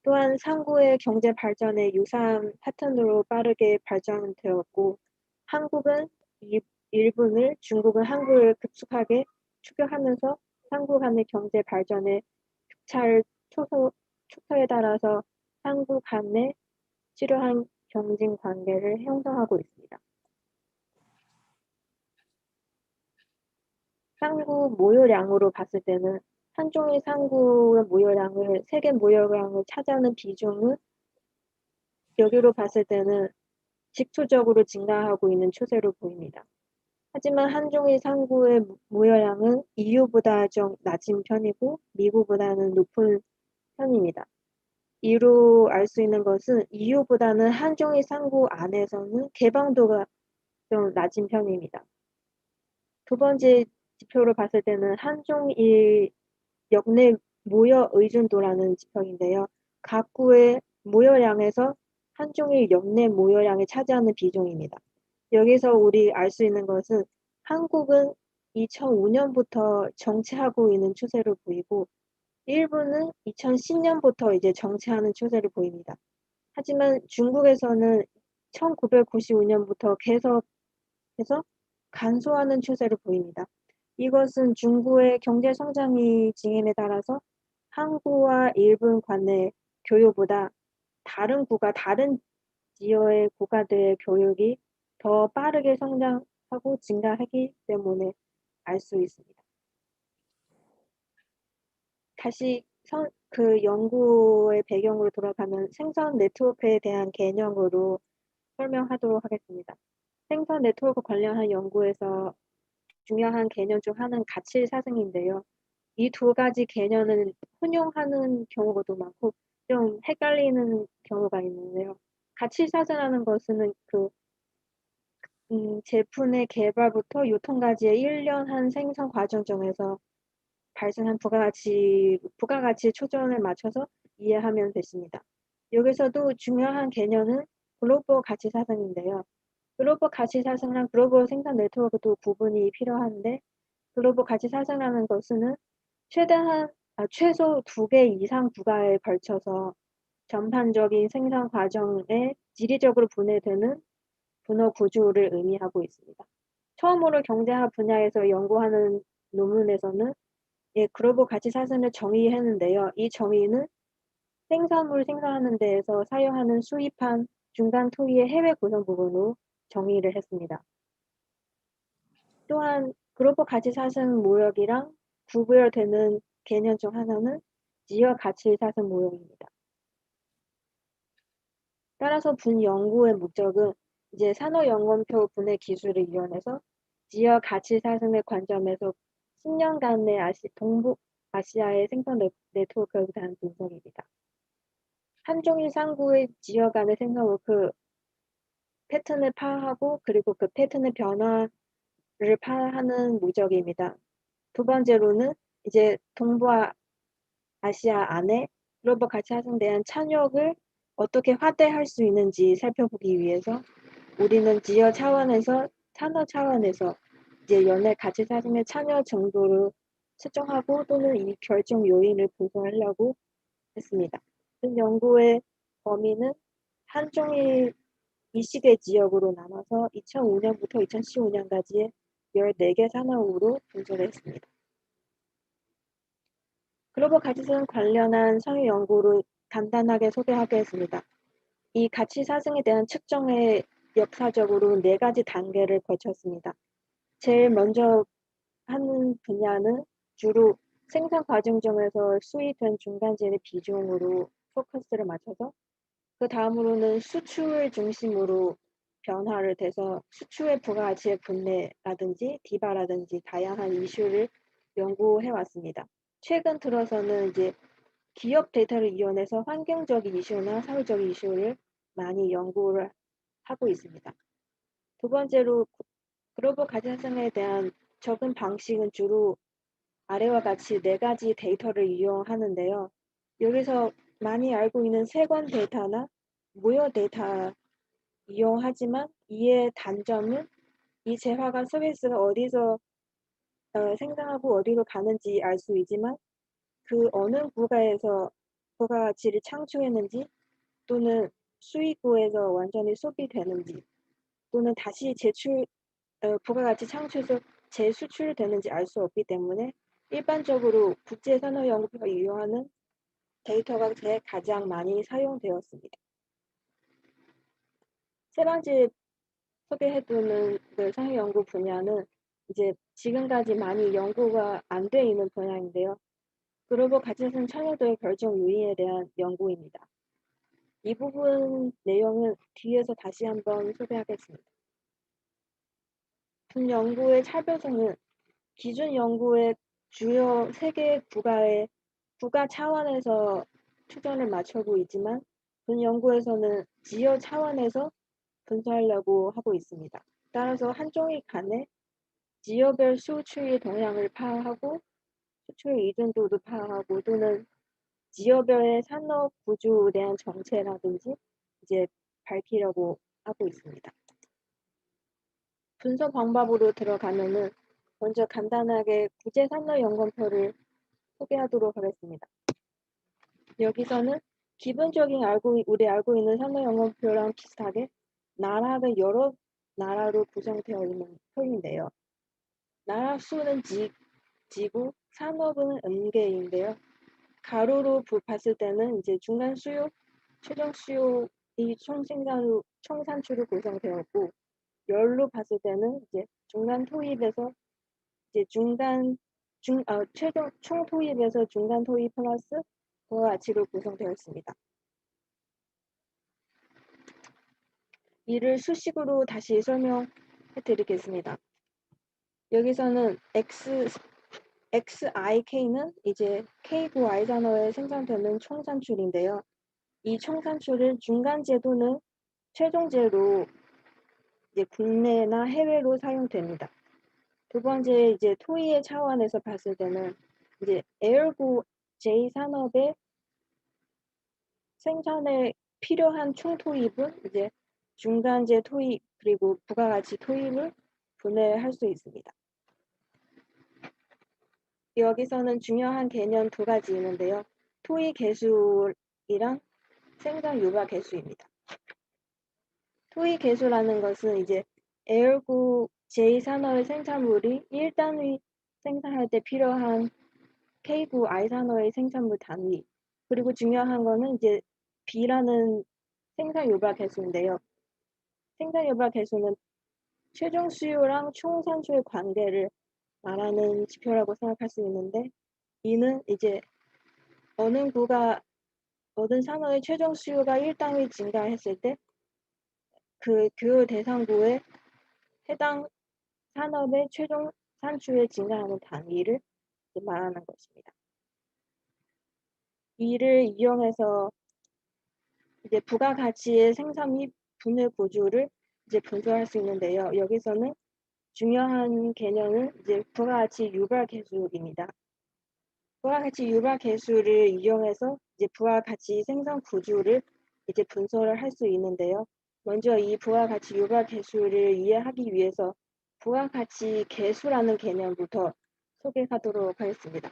또한 상구의 경제 발전의 유사한 패턴으로 빠르게 발전되었고 한국은 일본을 중국은 한국을 급속하게 추격하면서 상구 간의 경제 발전의 촉서에 따라서 상구 간의 치료한 경쟁 관계를 형성하고 있습니다. 상구 모여량으로 봤을 때는 한중일 상구의 모여량을 세계 모여량을 차지하는 비중은 여기로 봤을 때는 직수적으로 증가하고 있는 추세로 보입니다. 하지만 한중일 상구의 모여량은 EU보다 좀 낮은 편이고 미국보다는 높은 편입니다. 이로 알 수 있는 것은 EU보다는 한중일 상구 안에서는 개방도가 좀 낮은 편입니다. 두 번째 지표로 봤을 때는 한중일 역내 모여 의존도라는 지표인데요. 각구의 모여량에서 한중일 역내 모여량이 차지하는 비중입니다. 여기서 우리 알 수 있는 것은 한국은 2005년부터 정체하고 있는 추세로 보이고 일본은 2010년부터 이제 정체하는 추세를 보입니다. 하지만 중국에서는 1995년부터 계속해서 감소하는 추세를 보입니다. 이것은 중국의 경제 성장이 진행에 따라서 한국과 일본 간의 교류보다 다른 지역의 국가들의 교육이 더 빠르게 성장하고 증가하기 때문에 알 수 있습니다. 다시 그 연구의 배경으로 돌아가면 생선 네트워크에 대한 개념으로 설명하도록 하겠습니다. 생선 네트워크 관련한 연구에서 중요한 개념 중 하나는 가치 사슬인데요. 이 두 가지 개념을 혼용하는 경우도 많고 좀 헷갈리는 경우가 있는데요. 가치 사슬이라는 것은 제품의 개발부터 유통까지의 1년 한 생산 과정 중에서 발생한 부가가치 초점을 맞춰서 이해하면 되십니다. 여기서도 중요한 개념은 글로벌 가치 사슬인데요. 글로벌 가치 사슬이랑 글로벌 생산 네트워크도 구분이 필요한데 글로벌 가치 사슬이라는 것은 최소 2개 이상 부가에 걸쳐서 전반적인 생산 과정에 지리적으로 분해되는 분호 구조를 의미하고 있습니다. 처음으로 경제학 분야에서 연구하는 논문에서는 글로벌 가치 사슬을 정의했는데요. 이 정의는 생산물 생산하는 데에서 사용하는 수입한 중간 토기의 해외 구성 부분으로 정의를 했습니다. 또한 글로벌 가치 사슬 모형이랑 구별되는 개념 중 하나는 지역 가치 사슬 모형입니다. 따라서 분 연구의 목적은 이제 산업연금표 분해 기술을 이용해서 지역 가치 사슬의 관점에서 10년간의 동북 아시아의 생산 네트워크에 대한 분석입니다. 한종일 상구의 지역 간의 생산 패턴을 파악하고 그리고 그 패턴의 변화를 파악하는 목적입니다. 두 번째로는 이제 동북아시아 안에 글로벌 가치 사슬에 대한 찬역을 어떻게 확대할 수 있는지 살펴보기 위해서 우리는 지역 차원에서 산업 차원에서 이제 연애 가치 사슬의 참여 정도를 측정하고 또는 이 결정 요인을 분석하려고 했습니다. 그 연구의 범위는 한종일 미시계 지역으로 나눠서 2005년부터 2015년까지의 14개 산업으로 분석했습니다. 글로벌 가치사슬 관련한 상위 연구를 간단하게 소개하겠습니다. 이 가치 사슬에 대한 측정의 역사적으로 4가지 단계를 거쳤습니다. 제일 먼저 하는 분야는 주로 생산 과정 중에서 수입된 중간재의 비중으로 포커스를 맞춰서 그 다음으로는 수출 중심으로 변화를 돼서 수출의 부가가치의 분배라든지 디바라든지 다양한 이슈를 연구해 왔습니다. 최근 들어서는 이제 기업 데이터를 이용해서 환경적인 이슈나 사회적인 이슈를 많이 연구를 하고 있습니다. 두 번째로 글로벌 가치사슬에 대한 접근 방식은 주로 아래와 같이 4가지 데이터를 이용하는데요. 여기서 많이 알고 있는 세관 데이터나 무역 데이터 이용하지만 이의 단점은 이 재화가 서비스가 어디서 생산하고 어디로 가는지 알 수 있지만 그 어느 국가에서 부가가치를 창출했는지 또는 수입국에서 완전히 소비되는지 또는 다시 부가가치 창출해서 재수출되는지 알 수 없기 때문에 일반적으로 국제산업연구소가 이용하는 데이터가 가장 많이 사용되었습니다. 세 번째 소개해두는 그 산업연구 분야는 이제 지금까지 많이 연구가 안 돼 있는 분야인데요. 글로벌 가치사슬 참여도의 결정 요인에 대한 연구입니다. 이 부분 내용은 뒤에서 다시 한번 소개하겠습니다. 분 연구의 차별성은 기준 연구의 주요 3개의 부가 차원에서 초점을 맞추고 있지만 분 연구에서는 지역 차원에서 분석하려고 하고 있습니다. 따라서 한종일 간에 지역별 수출의 동향을 파악하고 수출 의존도도 파악하고 또는 지역별의 산업 구조에 대한 정체라든지 이제 밝히려고 하고 있습니다. 분석 방법으로 들어가면은 먼저 간단하게 국제산업연금표를 소개하도록 하겠습니다. 여기서는 기본적인 우리 알고 있는 산업연금표랑 비슷하게 나라가 여러 나라로 구성되어 있는 표인데요. 나라 수는 지구, 산업은 음계인데요. 가로로 봤을 때는 이제 중간 수요, 최종 수요이 총산출로 구성되었고 열로 봤을 때는 이제 중간 토입에서 이제 최종 총 토입에서 중간 토입 플러스 부가가치로 구성되어 있습니다. 이를 수식으로 다시 설명해 드리겠습니다. 여기서는 XIK는 이제 K9 I산업에 생산되는 총산출인데요. 이 총산출을 중간재도는 최종재로 이제 국내나 해외로 사용됩니다. 두 번째 이제 토이의 차원에서 봤을 때는 이제 에어고 J 산업의 생산에 필요한 총 토입은 이제 중간재 토입 그리고 부가가치 토입을 분해할 수 있습니다. 여기서는 중요한 개념 두 가지 있는데요. 토이 개수이랑 생산 유발 개수입니다. 토이 개수라는 것은 이제 에어고 J 산업의 생산물이 1단위 생산할 때 필요한 K9 I 산업의 생산물 단위 그리고 중요한 거는 이제 B라는 생산 유발 개수인데요. 생산 유발 개수는 최종 수요랑 총 산출의 관계를 말하는 지표라고 생각할 수 있는데 이는 이제 어느 산업의 최종 수요가 1단위 증가했을 때 그 대상구의 해당 산업의 최종 산출에 증가하는 단위를 말하는 것입니다. 이를 이용해서 이제 부가가치의 생산 및 분해 구조를 이제 분석할 수 있는데요. 여기서는 중요한 개념은 이제 부가가치 유발 개수입니다. 부가가치 유발 개수를 이용해서 이제 부가가치 생산 구조를 이제 분석을 할 수 있는데요. 먼저 이 부가가치 유발 개수를 이해하기 위해서 부가가치 개수라는 개념부터 소개하도록 하겠습니다.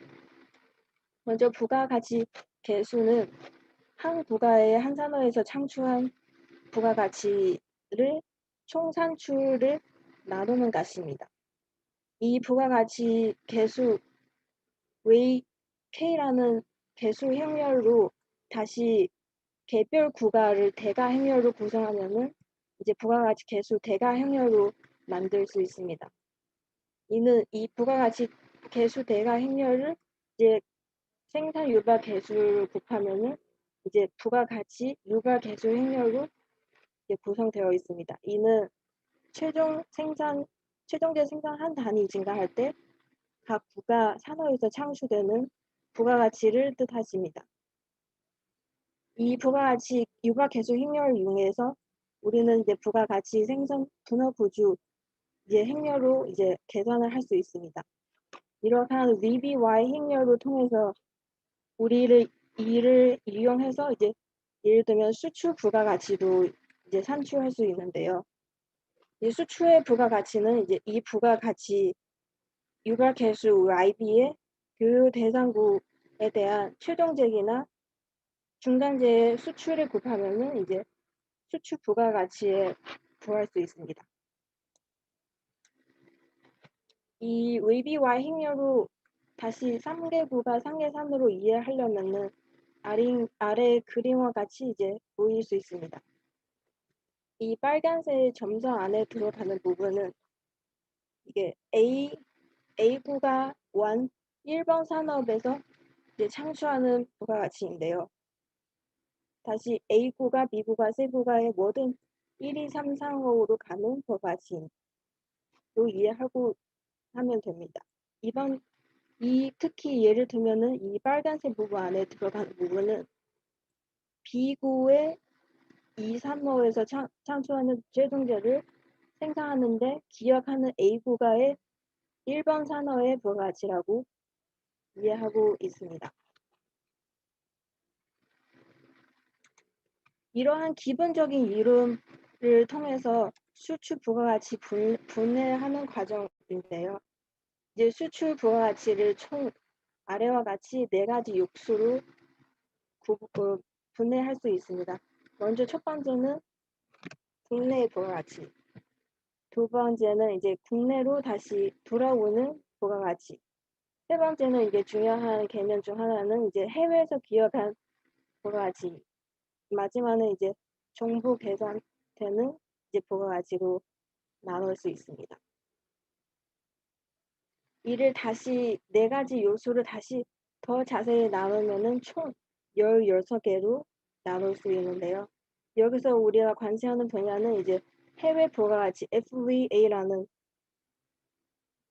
먼저 부가가치 개수는 한 부가의 한 산업에서 창출한 부가가치를 총산출을 나누는 값입니다. 이 부가가치 개수 왜 K라는 개수 행렬로 다시 개별 구가를 대가 행렬로 구성하면은 이제 부가가치 개수 대가 행렬로 만들 수 있습니다. 이는 이 부가가치 개수 대가 행렬을 이제 생산 유발 개수를 곱하면은 이제 부가가치 유발 개수 행렬로 이제 구성되어 있습니다. 이는 최종재 생산 한 단위 증가할 때 각 부가 산업에서 창출되는 부가가치를 뜻하십니다. 이 부가가치 유발 개수 행렬을 이용해서 우리는 이제 부가가치 생산 분업 구조 이제 행렬로 이제 계산을 할 수 있습니다. 이러한 VBY 행렬을 통해서 이를 이용해서 이제 예를 들면 수출 부가가치도 이제 산출할 수 있는데요. 이 수출의 부가가치는 이제 이 부가가치 유발 개수 IB의 그 대상구에 대한 최종재기나 중간재의 수출을 곱하면은 이제 수출 부가가치에 구할 수 있습니다. 이 VBY 행렬로 다시 3개구가 상계산으로 이해하려면은 아래 그림과 같이 이제 보일 수 있습니다. 이 빨간색 점선 안에 들어가는 부분은 이게 A구가 1번 산업에서 이제 창출하는 부가가치인데요. 다시 A구가 B구가 C구가의 모든 1, 2, 3, 4, 5로 가는 부가가치로 이해하고 하면 됩니다. 특히 예를 들면은 이 빨간색 부분 안에 들어가는 부분은 B구의 2, 3호에서 창출하는 최종재를 생산하는데 기여하는 A구가의 1번 산업의 부가가치라고 이해하고 있습니다. 이러한 기본적인 이론을 통해서 수출 부가가치 분해하는 과정인데요. 이제 수출 부가가치를 총 아래와 같이 네 가지 요소로 분해할 수 있습니다. 먼저 첫 번째는 국내 부가가치, 두 번째는 이제 국내로 다시 돌아오는 부가가치, 세 번째는 이제 중요한 개념 중 하나는 이제 해외에서 기여한 부가가치, 마지막은 이제 정부 계산되는 이제 부가가치로 나눌 수 있습니다. 이를 다시 4가지 요소를 다시 더 자세히 나누면은 총 16개로 나눌 수 있는데요. 여기서 우리가 관심하는 분야는 이제 해외 부가가치 FVA라는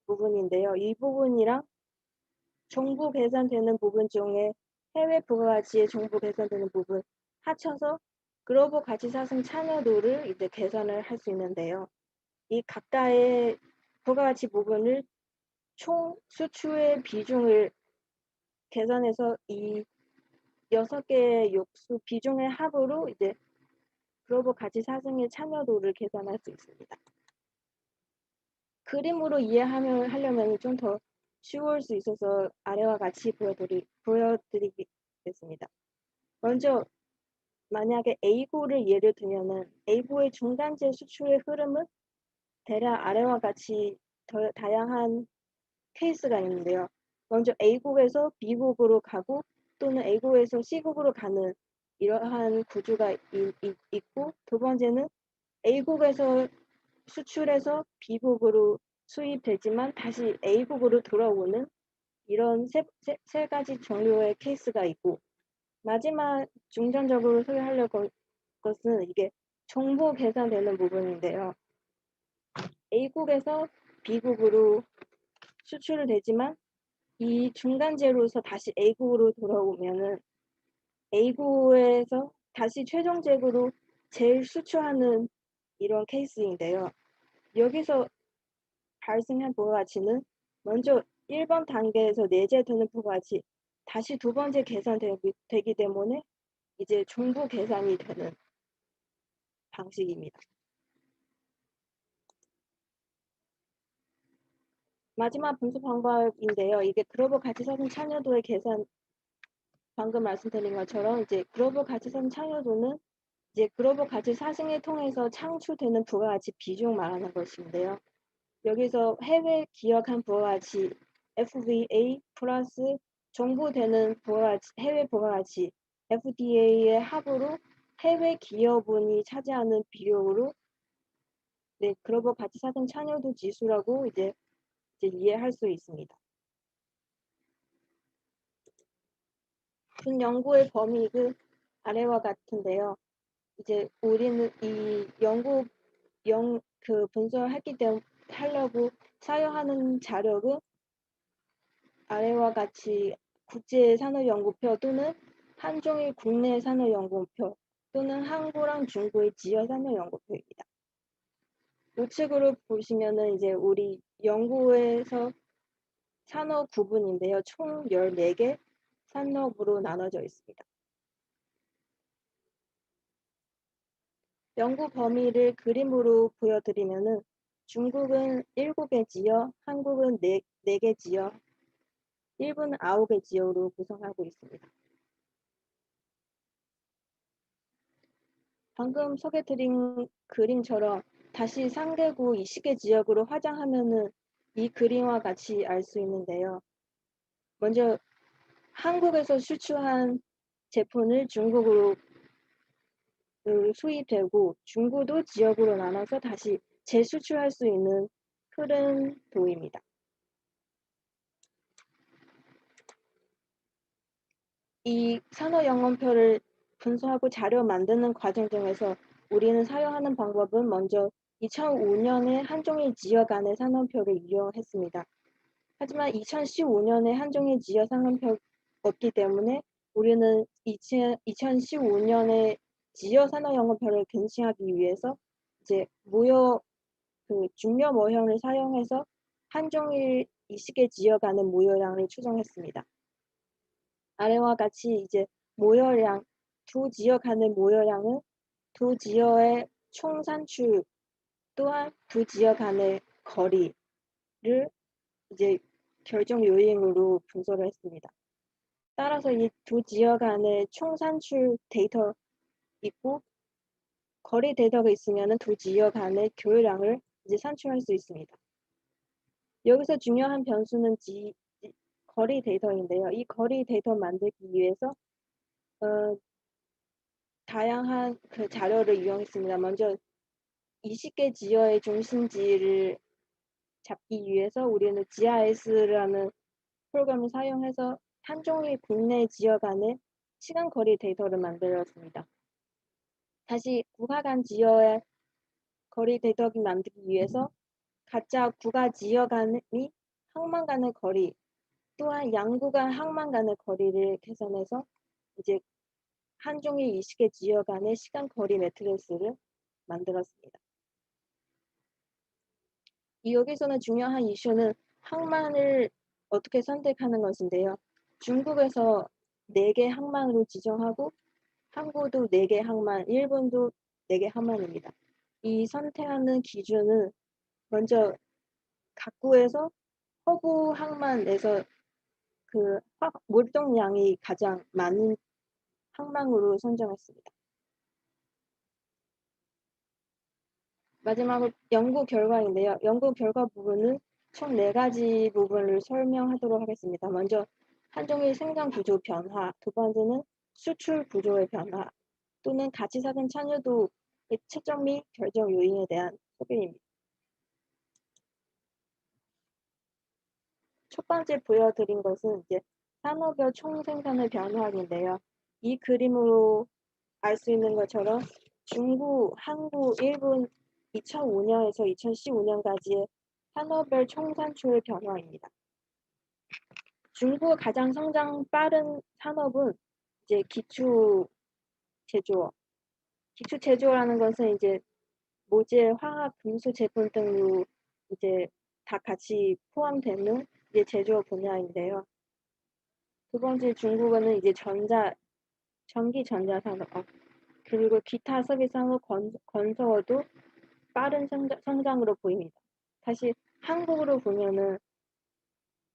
부분인데요. 이 부분이랑 정부 계산되는 부분 중에 해외 부가가치의 정부 계산되는 부분 합쳐서 글로벌 가치 상승 참여도를 이제 계산을 할 수 있는데요. 이 각각의 부가가치 부분을 총 수출의 비중을 계산해서 이 6개의 요소 비중의 합으로 이제 글로벌 가치 상승의 참여도를 계산할 수 있습니다. 그림으로 하려면 좀 더 쉬울 수 있어서 아래와 같이 보여드리겠습니다. 먼저 만약에 A고를 예를 들면은 A고의 중간재 수출의 흐름은 대략 아래와 같이 더 다양한 케이스가 있는데요. 먼저 A국에서 B국으로 가고 또는 A국에서 C국으로 가는 이러한 구조가 있고, 두 번째는 A국에서 수출해서 B국으로 수입되지만 다시 A국으로 돌아오는 이런 세 가지 종류의 케이스가 있고, 마지막 중점적으로 소개할 것은 이게 정보 계산되는 부분인데요. A국에서 B국으로 수출을 되지만 이 중간재로서 다시 A국으로 돌아오면은 A국에서 다시 최종 재고로 제일 수출하는 이런 케이스인데요. 여기서 발생한 부가가치는 먼저 1번 단계에서 내재되는 부가가치 다시 두 번째 계산되기 때문에 이제 중부 계산이 되는 방식입니다. 마지막 분수 방법인데요. 이게 글로벌 가치상승 참여도의 계산, 방금 말씀드린 것처럼 이제 글로벌 가치상승 참여도는 이제 글로벌 가치 상승을 통해서 창출되는 부가가치 비중 말하는 것인데요. 여기서 해외 기업한 부가가치 FVA 플러스 정부되는 부가가치, 해외 부가가치 FDA의 합으로 해외 기업원이 차지하는 비율로 네, 글로벌 가치 상승 참여도 지수라고 이제 이해할 수 있습니다. 본 연구의 범위는 아래와 같은데요. 이제 우리는 이 분석을 하려고 사용하는 자료는 아래와 같이 국제산업연구표 또는 한종일 국내 산업연구표 또는 한국랑 중국의 지역 산업연구표입니다. 우측으로 보시면은 이제 우리 연구에서 산업 구분인데요. 총 14개 산업으로 나눠져 있습니다. 연구 범위를 그림으로 보여드리면은 중국은 7개 지역, 한국은 4개 지역, 일본은 9개 지역으로 구성하고 있습니다. 방금 소개드린 그림처럼 다시 상계구 20개 지역으로 화장하면은 이 그림과 같이 알 수 있는데요. 먼저 한국에서 수출한 제품을 중국으로 수입되고 중국도 지역으로 나눠서 다시 재수출할 수 있는 흐름도입니다. 이 산업연금표를 분석하고 자료 만드는 과정 중에서 우리는 사용하는 방법은 먼저 2005년에 한종일 지역 간의 산업표를 이용했습니다. 하지만 2015년에 한종일 지역 산업표 없기 때문에 우리는 2015년에 지역 산업연금표를 갱신하기 위해서 이제 중요 모형을 사용해서 한종일 20개 지역 간의 모여량을 추정했습니다. 아래와 같이 이제 모여량, 두 지역 간의 모여량은 두 지역의 총 산출 또한 두 지역 간의 거리를 이제 결정 요인으로 분석을 했습니다. 따라서 이 두 지역 간의 총 산출 데이터 있고 거리 데이터가 있으면 두 지역 간의 교류량을 이제 산출할 수 있습니다. 여기서 중요한 변수는 거리 데이터인데요. 이 거리 데이터 만들기 위해서 다양한 자료를 이용했습니다. 먼저 20개 지역의 중심지를 잡기 위해서 우리는 GIS라는 프로그램을 사용해서 한 종의 국내 지역 안에 시간 거리 데이터를 만들었습니다. 다시 국가 간 지역의 거리 데이터를 만들기 위해서 각자 국가 지역 간이 항만 간의 거리, 또한 양국 간 항만 간의 거리를 계산해서 이제 한 종의 20개 지역 간의 시간 거리 매트리스를 만들었습니다. 여기서는 중요한 이슈는 항만을 어떻게 선택하는 것인데요. 중국에서 4개 항만으로 지정하고 한국도 4개 항만, 일본도 4개 항만입니다. 이 선택하는 기준은 먼저 각국에서 허브 항만에서 그 물동량이 가장 많은 항만으로 선정했습니다. 마지막으로 연구 결과인데요. 연구 결과 부분은 총 4가지 부분을 설명하도록 하겠습니다. 먼저 한종의 생산 구조 변화, 두 번째는 수출 구조의 변화, 또는 가치상승 참여도의 채점 및 결정 요인에 대한 소개입니다. 첫 번째 보여드린 것은 이제 산업별 총생산의 변화인데요. 이 그림으로 알 수 있는 것처럼 중국, 한국, 일본 2005년에서 2015년까지의 산업별 총산출의 변화입니다. 중국 가장 성장 빠른 산업은 이제 기초 제조업. 기초 제조라는 것은 이제 모재, 화학, 금수 제품 등으로 이제 다 같이 포함되는 이제 제조업 분야인데요. 두 번째 중국어는 이제 전기 전자 산업, 그리고 기타 서비스 산업 건설도 빠른 성장으로 보입니다. 다시 한국으로 보면은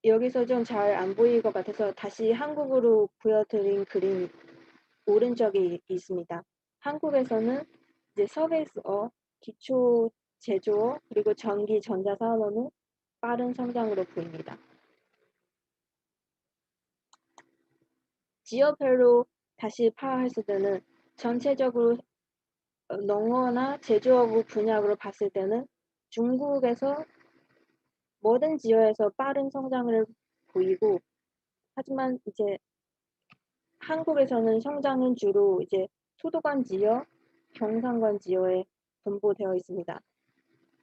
여기서 좀 잘 안 보일 것 같아서 다시 한국으로 보여드린 그림 오른쪽에 있습니다. 한국에서는 이제 서비스업, 기초 제조업, 그리고 전기 전자 산업은 빠른 성장으로 보입니다. 지역별로 다시 파악했을 때는 전체적으로 농어나 제조업 분야로 봤을 때는 중국에서 모든 지역에서 빠른 성장을 보이고, 하지만 이제 한국에서는 성장은 주로 이제 수도권 지역, 경상권 지역에 분포되어 있습니다.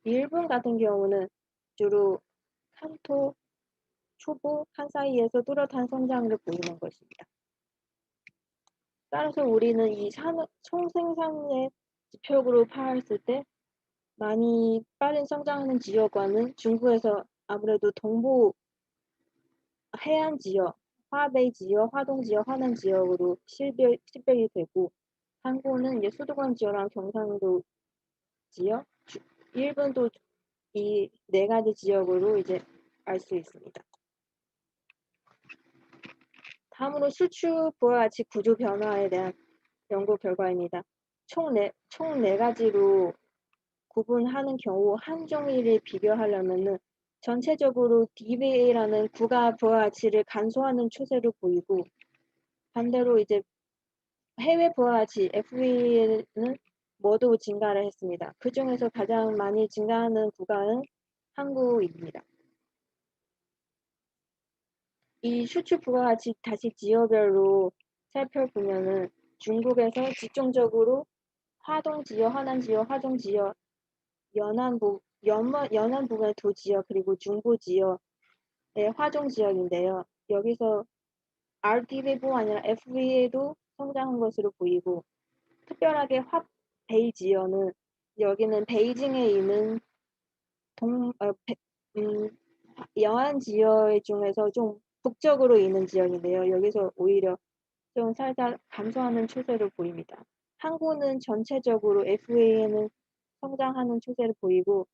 일본 같은 경우는 주로 kanto, 초보, 칸사이에서 뚜렷한 성장을 보이는 것입니다. 따라서 우리는 이 총생산의 지표로 파악했을 때 많이 빠른 성장하는 지역과는 중국에서 아무래도 동부 해안 지역, 화베이 지역, 화동 지역, 화남 지역으로 식별이 되고, 한국은 이제 수도권 지역랑 경상도 지역, 일본도 이 4가지 지역으로 이제 알 수 있습니다. 다음으로 수출 부가가치 구조 변화에 대한 연구 결과입니다. 총 4가지로 구분하는 경우 한 종이를 비교하려면은 전체적으로 DVA라는 국가 부가가치를 감소하는 추세를 보이고, 반대로 이제 해외 부가가치 FVA는 모두 증가를 했습니다. 그 중에서 가장 많이 증가하는 국가는 한국입니다. 이 수출 부가가치 다시 지역별로 살펴보면은 중국에서 집중적으로 화동 지역, 화남 지역, 화종 지역, 연안 부분의 두 지역, 그리고 중부 지역의 화종 지역인데요. 여기서 RDV뿐 아니라 FVA도 성장한 것으로 보이고, 특별하게 화베이 지역은 여기는 베이징에 있는 영안 지역 중에서 좀 북쪽으로 있는 지역인데요. 여기서 오히려 좀 살짝 감소하는 추세를 보입니다. 한국은 전체적으로 FA에는 성장하는 추세를 보이고,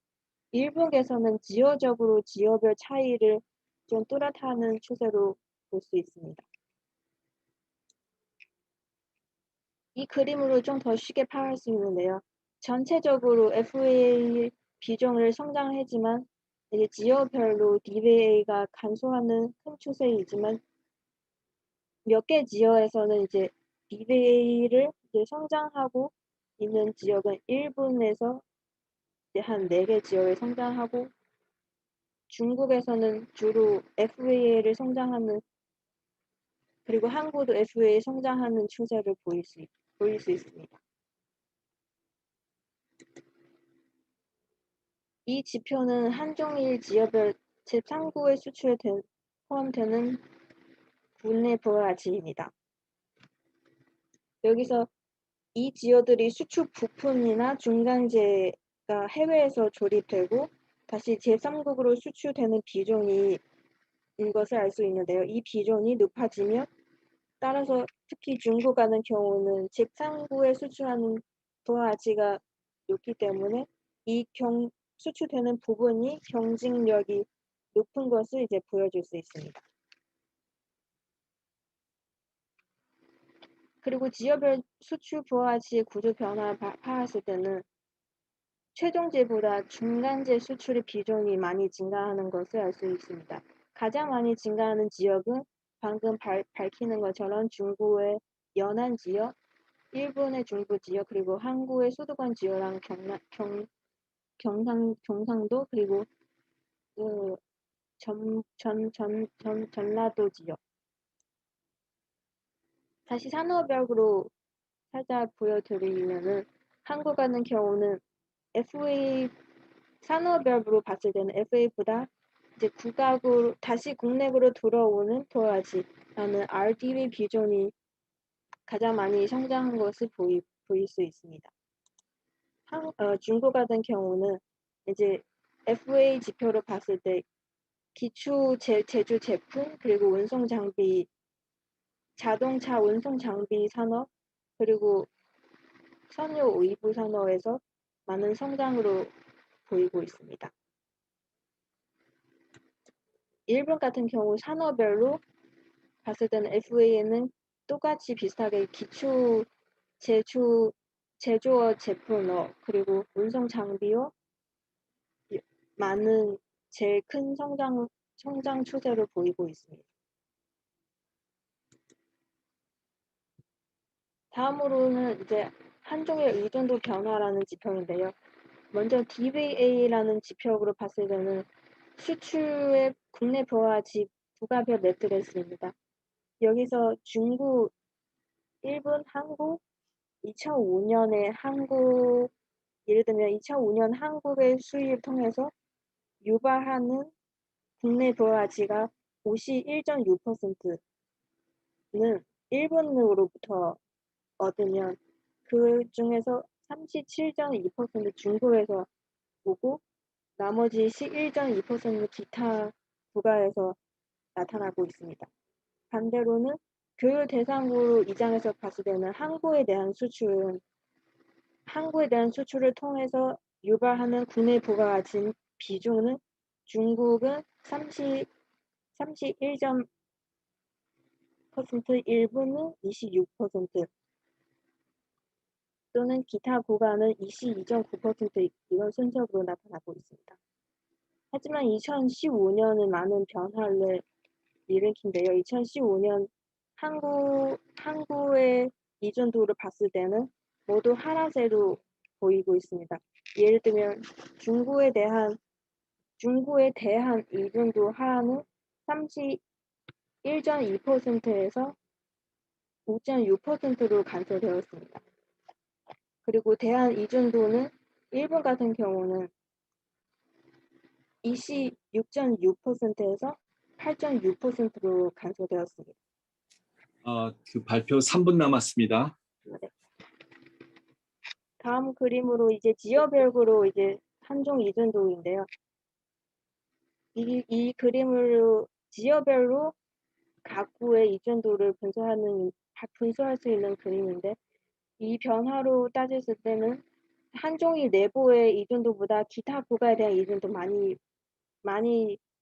일본에서는 지역적으로 지역별 차이를 좀 뚜렷하는 추세로 볼 수 있습니다. 이 그림으로 좀 더 쉽게 파악할 수 있는데요. 전체적으로 FA 비중을 성장했지만 이게 지역별로 DVA가 감소하는 큰 추세이지만 몇 개 지역에서는 이제 DVA를 이제 성장하고 있는 지역은 일본에서 이제 한 4개 지역에 성장하고 중국에서는 주로 FAA를 성장하는 그리고 한국도 FAA 성장하는 추세를 보일 수 있습니다. 이 지표는 한중일 지역별 제3국의 수출에 포함되는 국내 부가가치입니다. 여기서 이 지역들이 수출 부품이나 중간재가 해외에서 조립되고 다시 제3국으로 수출되는 비중이 인 것을 알 수 있는데요. 이 비중이 높아지면 따라서 특히 중국 같은 경우는 제3국에 수출하는 부가가치가 높기 때문에 수출되는 부분이 경쟁력이 높은 것을 이제 보여줄 수 있습니다. 그리고 지역별 수출 부가가치의 구조 변화를 파악했을 때는 최종재보다 중간재 수출의 비중이 많이 증가하는 것을 알 수 있습니다. 가장 많이 증가하는 지역은 방금 밝히는 것처럼 중국의 연안 지역, 일본의 중부 지역, 그리고 한국의 수도권 지역랑 경상도 그리고 전라도 지역. 다시 산업별로 살짝 보여드리면은 한국 같은 경우는 FA 산업별로 봤을 때는 FA보다 이제 국가적으로 다시 국내로 들어오는 부가가치라는 RDB 비중이 가장 많이 성장한 것을 보일 수 있습니다. 중국 같은 경우는 이제 FA 지표로 봤을 때 기초 제조 제품 그리고 운송 장비, 자동차 운송 장비 산업 그리고 선유 의부 산업에서 많은 성장으로 보이고 있습니다. 일본 같은 경우 산업별로 봤을 때는 FA는 똑같이 비슷하게 기초 제조업 제품업 그리고 운송 장비업 많은 제일 큰 성장 추세를 보이고 있습니다. 다음으로는 이제 한중일 의존도 변화라는 지표인데요. 먼저 DVA라는 지표로 봤을 때는 수출의 국내 부가가치 부가별 매트리스입니다. 여기서 중국, 일본, 한국, 2005년에 예를 들면 2005년 한국의 수입을 통해서 유발하는 국내 부가가치가 51.6%는 일본으로부터 얻으면 그 중에서 37.2% 중국에서 오고 나머지 11.2% 기타 국가에서 나타나고 있습니다. 반대로는 그 대상으로 이장에서 봤을 때는 항구에 대한 수출을 통해서 유발하는 국내 부가가치 비중은 중국은 31%, 일본은 26%, 또는 기타 국가는 22.9% 이런 순서로 나타나고 있습니다. 하지만 2015년은 많은 변화를 일으킨데요. 2015년 항구의 의존도를 봤을 때는 모두 하락세로 보이고 있습니다. 예를 들면 중구에 대한 의존도 하락은 31.2%에서 5.6%로 감소되었습니다. 그리고 대한 의존도는 일본 같은 경우는 26.6%에서 8.6%로 감소되었습니다. 그 발표 3분 남았습니다. 네. 다음 그림으로 이제 지역별로 이제 한중 의존도인데요. 이 그림으로 지역별로 각구의 의존도를 분석할 수 있는 그림인데 이 변화로 따졌을 때는 한중일 내부의 의존도보다 기타 국가에 대한 의존도 많이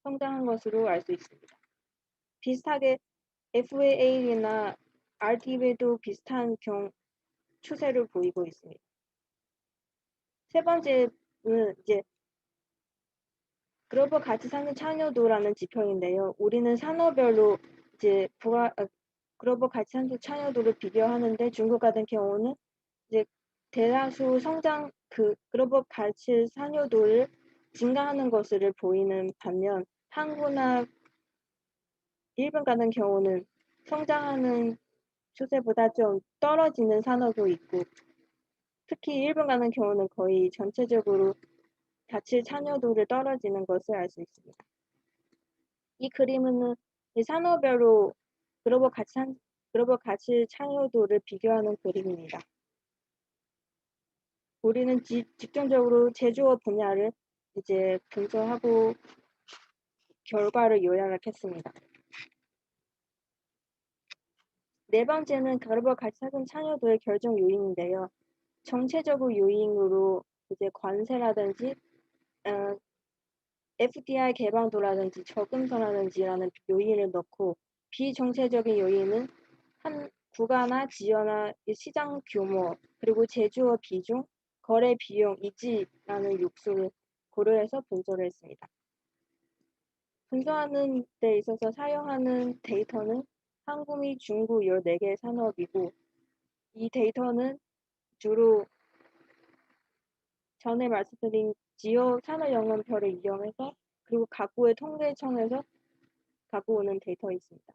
성장한 것으로 알 수 있습니다. 비슷하게 FAA나 RTV도 비슷한 추세를 보이고 있습니다. 세 번째는 이제 글로벌 가치 상승 참여도라는 지표인데요. 우리는 산업별로 이제 글로벌 가치 상승 참여도를 비교하는데 중국 같은 경우는 이제 대다수 글로벌 가치 상여도를 증가하는 것을 보이는 반면 한국이나 일본 같은 경우는 성장하는 추세보다 좀 떨어지는 산업도 있고, 특히 일본 같은 경우는 거의 전체적으로 가치 참여도를 떨어지는 것을 알 수 있습니다. 이 그림은 이 산업별로 글로벌 가치 참여도를 비교하는 그림입니다. 우리는 집중적으로 제조업 분야를 이제 분석하고 결과를 요약했습니다. 네 번째는 글로벌 가치 참여도의 결정 요인인데요. 정체적인 요인으로 이제 관세라든지 FDI 개방도라든지 저금소라든지라는 요인을 넣고, 비정체적인 요인은 한 국가나 지역나 시장 규모, 그리고 제조업 비중, 거래 비용, 이지라는 요소를 고려해서 분석을 했습니다. 분석하는 데 있어서 사용하는 데이터는 한국, 미, 중국 14개 산업이고, 이 데이터는 주로 전에 말씀드린 지역 산업연금표를 이용해서, 그리고 각국의 통계청에서 갖고 오는 데이터 있습니다.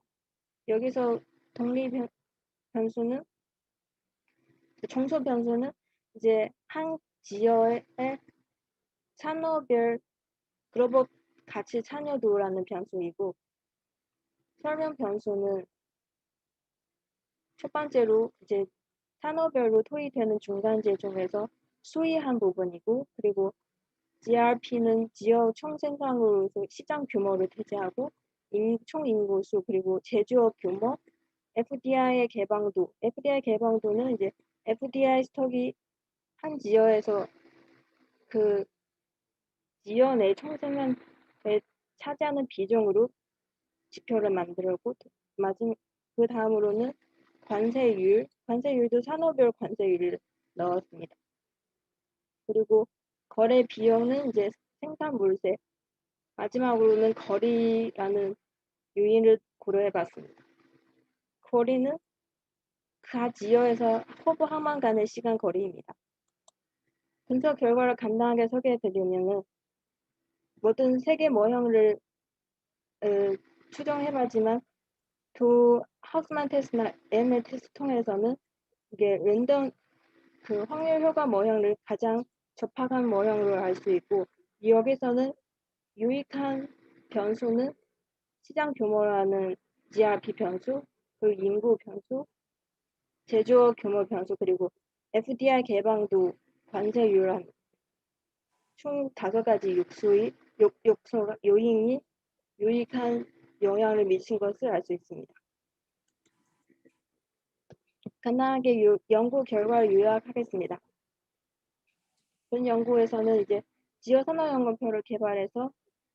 여기서 독립 변수는, 정소 변수는 이제 한 지역의 산업별 글로벌 가치 참여도라는 변수이고, 설명 변수는 첫 번째로 이제 산업별로 토의되는 중간재 중에서 수위한 부분이고, 그리고 GRP는 지역 총생산으로서 시장 규모를 대체하고, 총 인구수, 그리고 제조업 규모, FDI 개방도는 이제 FDI 스톡이 한 지역에서 그 지역 내 총생산에 차지하는 비중으로 지표를 만들고, 그 다음으로는 관세율도 산업별 관세율을 넣었습니다. 그리고 거래 비용은 이제 생산 물세, 마지막으로는 거리라는 요인을 고려해봤습니다. 거리는 각 지역에서 호부 항만 간의 시간 거리입니다. 분석 결과를 간단하게 소개해드리면은, 모든 세계 모형을 추정해봤지만 두 하우스만 테스트나 AML 테스트 통해서는 이게 랜덤 확률 효과 모형을 가장 적합한 모형으로 알 수 있고, 여기서는 유익한 변수는 시장 규모라는 GRP 변수, 그리고 인구 변수, 제조업 규모 변수, 그리고 FDI 개방도 관세율한 총 5가지 요인이 유익한 영향을 미친 것을 알 수 있습니다. 간단하게 연구 결과를 요약하겠습니다. 본 연구에서는 이제 지역 산업연금표를 개발해서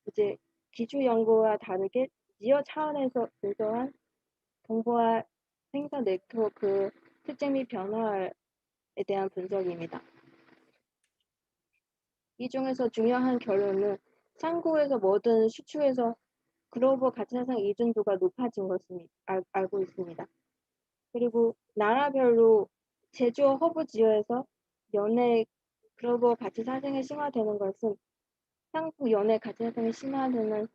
이제 기초 연구와 다르게 지역 차원에서 분석한 정보와 생산 네트워크 특징 및 변화에 대한 분석입니다. 이 중에서 중요한 결론은 상고에서 뭐든 수출에서 글로벌 가치상승 의존도가 높아진 것을 알고 있습니다. 그리고 나라별로 제조업 허브 지역에서 연내 글로벌 가치 상승이 심화되는 것은 한국 연내 가치 상승이 심화되는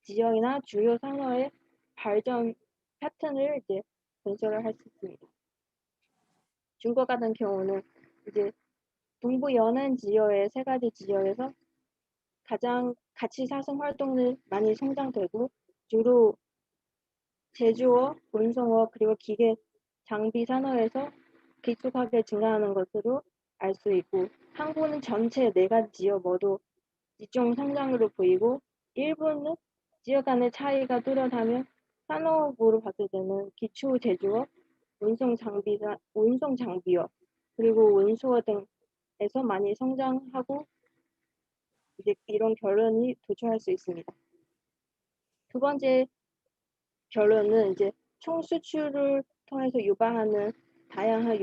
지역이나 주요 산업의 발전 패턴을 이제 분석을 할 수 있습니다. 중국 같은 경우는 이제 동부 연안 지역의 3가지 지역에서 가장 가치 상승 활동을 많이 성장되고, 주로 제조업, 운송업, 그리고 기계 장비 산업에서 급속하게 증가하는 것으로 알 수 있고, 한국은 전체 4가지 지역 모두 이중 성장으로 보이고, 일본은 지역 간의 차이가 뚜렷하면 산업으로 봤을 때는 기초 제조업, 운송 장비업, 그리고 운수업 등에서 많이 성장하고, 이제 이런 결론이 도출할 수 있습니다. 두 번째 결론은 이제 총 수출을 통해서 유발하는 다양한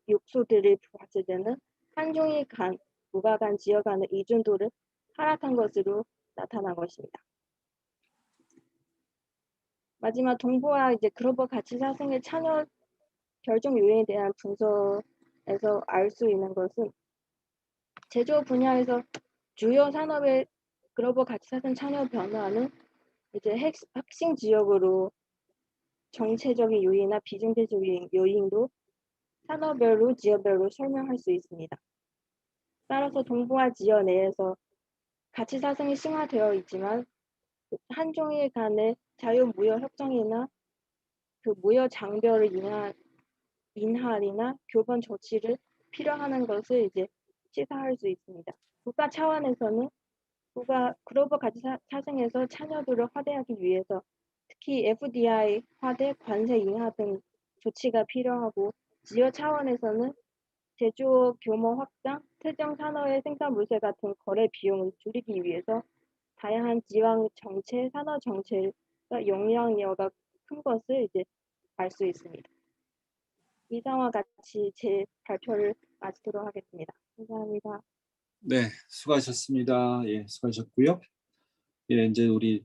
요소들을 봤을 때는 한중일 간, 국가 간, 지역 간의 의존도를 하락한 것으로 나타난 것입니다. 마지막 동부와 이제 글로벌 가치 상승의 참여 결정 요인에 대한 분석 알 수 있는 것은 제조업 분야에서 주요 산업의 글로벌 가치사슬 참여 변화는 이제 핵심 지역으로 정체적인 요인이나 비정체적 요인도 산업별로 지역별로 설명할 수 있습니다. 따라서 동북아 지역 내에서 가치 사슬이 심화되어 있지만 한중일 간의 자유무역 협정이나 그 무역 장벽을 인하이나 교번 조치를 필요하는 것을 이제 시사할 수 있습니다. 국가 차원에서는 글로벌 가치 사슬에서 참여도를 확대하기 위해서 특히 FDI 확대, 관세 인하 등 조치가 필요하고 지역 차원에서는 제조업 규모 확장, 특정 산업의 생산 물세 같은 거래 비용을 줄이기 위해서 다양한 지방 정책, 산업 정책의 영향력이 큰 것을 이제 알 수 있습니다. 이상과 같이 제 발표를 마치도록 하겠습니다. 감사합니다. 네, 수고하셨습니다. 예, 수고하셨고요. 예, 이제 우리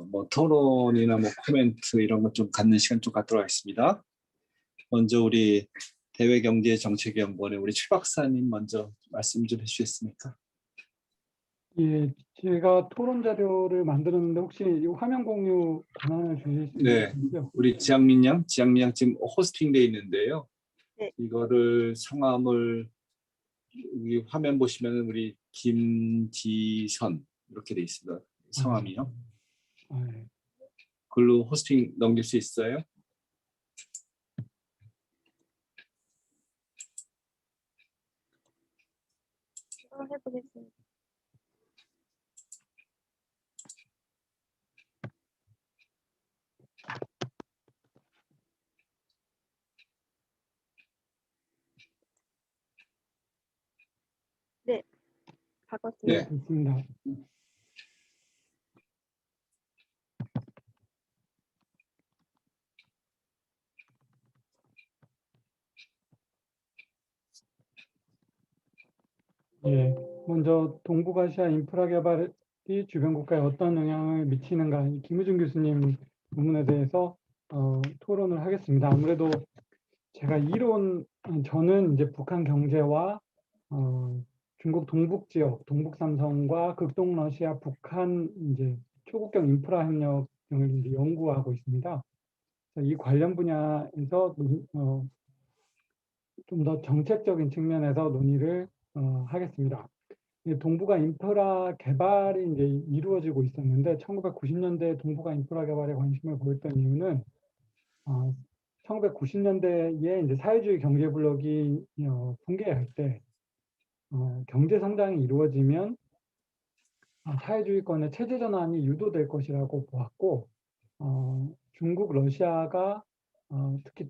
뭐 토론이나 뭐 코멘트 이런 것 좀 갖는 시간 좀 갖도록 하겠습니다. 먼저 우리 대외경제정책연구원의 우리 최 박사님 먼저 말씀 좀 해주시겠습니까? 예, 제가 토론 자료를 만들었는데 혹시 이 화면 공유 권한을 주실 수 네, 있으세요? 우리 지향민 양 지금 호스팅돼 있는데요. 네. 이거를 성함을 여기 화면 보시면 우리 김지선 이렇게 돼 있습니다. 성함이요. 네. 글로 호스팅 넘길 수 있어요? 해보겠습니다. 네, 바꿨습니다. 네, 됐습니다. 예, 먼저 동북아시아 인프라 개발이 주변 국가에 어떤 영향을 미치는가, 이 김우중 교수님 부분에 대해서 토론을 하겠습니다. 아무래도 제가 저는 이제 북한 경제와 중국 동북 지역, 동북 삼성과 극동 러시아, 북한 이제 초국경 인프라 협력을 이제 연구하고 있습니다. 그래서 이 관련 분야에서 좀 더 정책적인 측면에서 논의를 하겠습니다. 동북아 인프라 개발이 이제 이루어지고 있었는데 1990년대 동북아 인프라 개발에 관심을 보였던 이유는 1990년대에 이제 사회주의 경제 블록이 붕괴할 때 경제 성장이 이루어지면 사회주의권의 체제 전환이 유도될 것이라고 보았고 중국, 러시아가 특히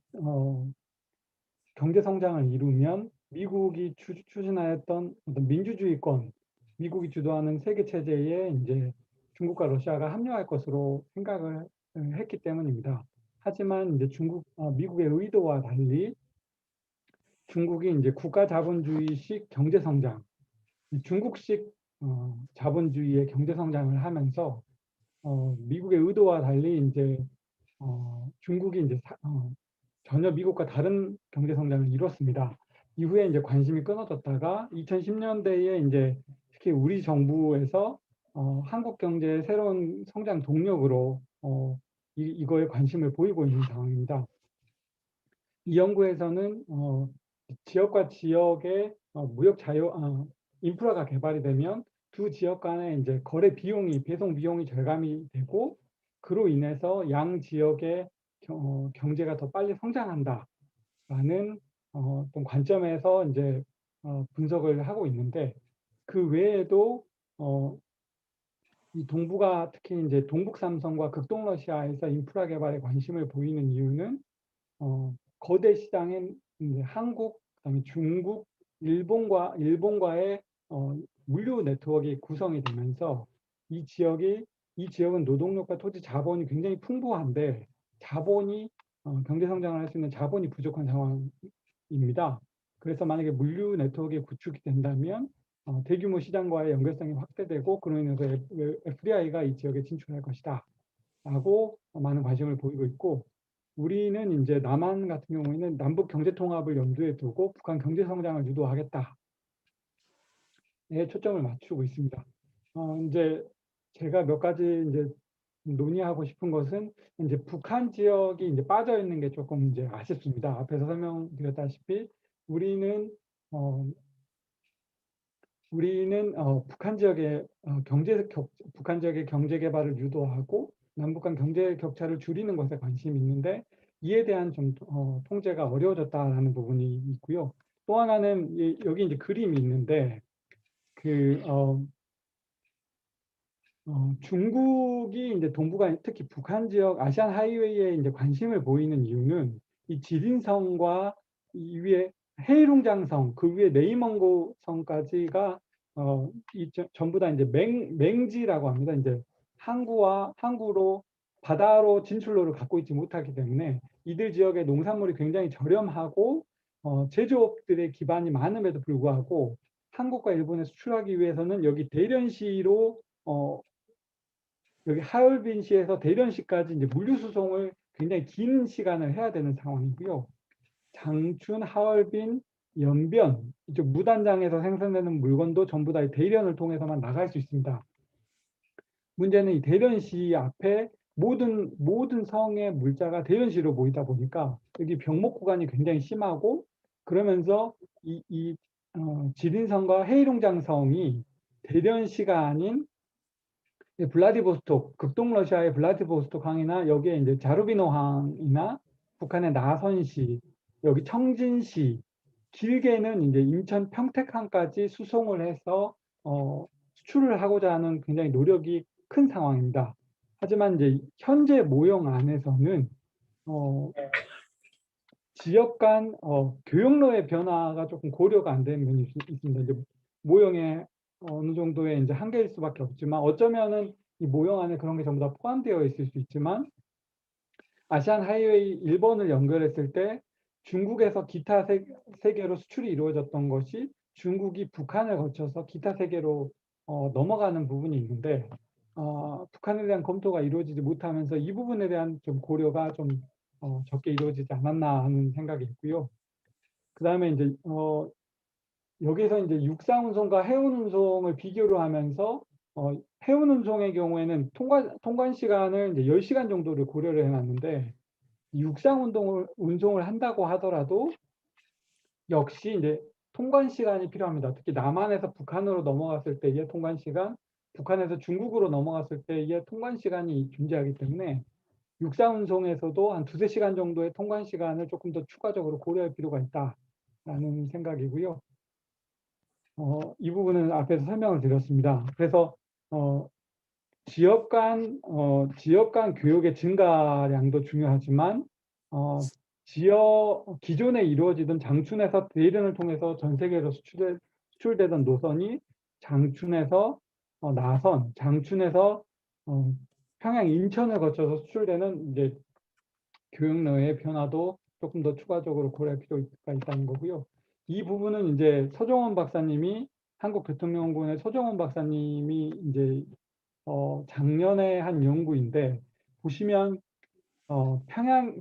경제 성장을 이루면 미국이 추진하였던 어떤 민주주의권, 미국이 주도하는 세계 체제에 이제 중국과 러시아가 합류할 것으로 생각을 했기 때문입니다. 하지만 이제 미국의 의도와 달리 중국이 이제 국가 자본주의식 경제 성장, 중국식 자본주의의 경제 성장을 하면서 미국의 의도와 달리 이제 중국이 이제 전혀 미국과 다른 경제 성장을 이뤘습니다. 이후에 이제 관심이 끊어졌다가 2010년대에 이제 특히 우리 정부에서 한국 경제의 새로운 성장 동력으로 이거에 관심을 보이고 있는 상황입니다. 이 연구에서는 지역과 지역의 인프라가 개발이 되면 두 지역 간의 이제 거래 비용이, 배송 비용이 절감이 되고 그로 인해서 양 지역의 경제가 더 빨리 성장한다라는 어떤 관점에서 이제 분석을 하고 있는데 그 외에도 이 동북아 특히 이제 동북 삼성과 극동 러시아에서 인프라 개발에 관심을 보이는 이유는 거대 시장인 이제 한국, 그다음에 중국, 일본과의 물류 네트워크가 구성이 되면서 이 지역은 노동력과 토지 자본이 굉장히 풍부한데 경제 성장을 할 수 있는 자본이 부족한 상황입니다. 그래서 만약에 물류 네트워크가 구축이 된다면 대규모 시장과의 연결성이 확대되고 그로 인해서 FDI가 이 지역에 진출할 것이다 라고 많은 관심을 보이고 있고 우리는 이제 남한 같은 경우에는 남북 경제 통합을 염두에 두고 북한 경제 성장을 유도하겠다에 초점을 맞추고 있습니다. 이제 제가 몇 가지 이제 논의하고 싶은 것은 이제 북한 지역이 이제 빠져 있는 게 조금 이제 아쉽습니다. 앞에서 설명드렸다시피 우리는 북한 지역의 북한 지역의 경제 개발을 유도하고 남북 간 경제 격차를 줄이는 것에 관심이 있는데 이에 대한 좀 통제가 어려워졌다라는 부분이 있고요. 또 하나는 여기 이제 그림이 있는데 중국이 이제 동북아 특히 북한 지역 아시안 하이웨이에 이제 관심을 보이는 이유는 이 지린성과 이 위에 헤이룽장성 그 위에 네이멍고 성까지가 전부 다 이제 맹지라고 합니다. 이제 항구로 바다로 진출로를 갖고 있지 못하기 때문에 이들 지역의 농산물이 굉장히 저렴하고 제조업들의 기반이 많음에도 불구하고 한국과 일본에 수출하기 위해서는 여기 대련시로 여기 하얼빈시에서 대련시까지 이제 물류 수송을 굉장히 긴 시간을 해야 되는 상황이고요. 장춘, 하얼빈, 연변 이쪽 무단장에서 생산되는 물건도 전부 다 이 대련을 통해서만 나갈 수 있습니다. 문제는 이 대련시 앞에 모든 성의 물자가 대련시로 모이다 보니까 여기 병목 구간이 굉장히 심하고 그러면서 지린성과 헤이룽장성이 대련시가 아닌 블라디보스톡, 극동 러시아의 블라디보스톡 항이나 여기에 이제 자루비노 항이나 북한의 나선시, 여기 청진시, 길게는 이제 인천 평택항까지 수송을 해서 수출을 하고자 하는 굉장히 노력이 큰 상황입니다. 하지만 이제 현재 모형 안에서는 지역 간 교역로의 변화가 조금 고려가 안 되는 면이 있습니다. 이제 모형에 어느 정도의 이제 한계일 수밖에 없지만 어쩌면은 이 모형 안에 그런 게 전부 다 포함되어 있을 수 있지만 아시안 하이웨이 1번을 연결했을 때 중국에서 기타 세계로 수출이 이루어졌던 것이 중국이 북한을 거쳐서 기타 세계로 넘어가는 부분이 있는데 북한에 대한 검토가 이루어지지 못하면서 이 부분에 대한 좀 고려가 좀 적게 이루어지지 않았나 하는 생각이 있고요. 그 다음에 이제 여기서 이제 육상 운송과 해운 운송을 비교를 하면서 해운 운송의 경우에는 통관 시간을 이제 10시간 정도를 고려를 해놨는데 육상 운송을 한다고 하더라도 역시 이제 통관 시간이 필요합니다. 특히 남한에서 북한으로 넘어갔을 때의 통관 시간, 북한에서 중국으로 넘어갔을 때의 통관 시간이 존재하기 때문에 육상 운송에서도 한 2~3시간 정도의 통관 시간을 조금 더 추가적으로 고려할 필요가 있다라는 생각이고요. 이 부분은 앞에서 설명을 드렸습니다. 그래서 지역 간 교역의 증가량도 중요하지만 기존에 이루어지던 장춘에서 대련을 통해서 전 세계로 수출되던 노선이 장춘에서 나선, 장춘에서 평양, 인천을 거쳐서 수출되는 이제 교역로의 변화도 조금 더 추가적으로 고려할 필요가 있다는 거고요. 이 부분은 이제 서정원 박사님이 한국교통연구원의 서정원 박사님이 이제 작년에 한 연구인데 보시면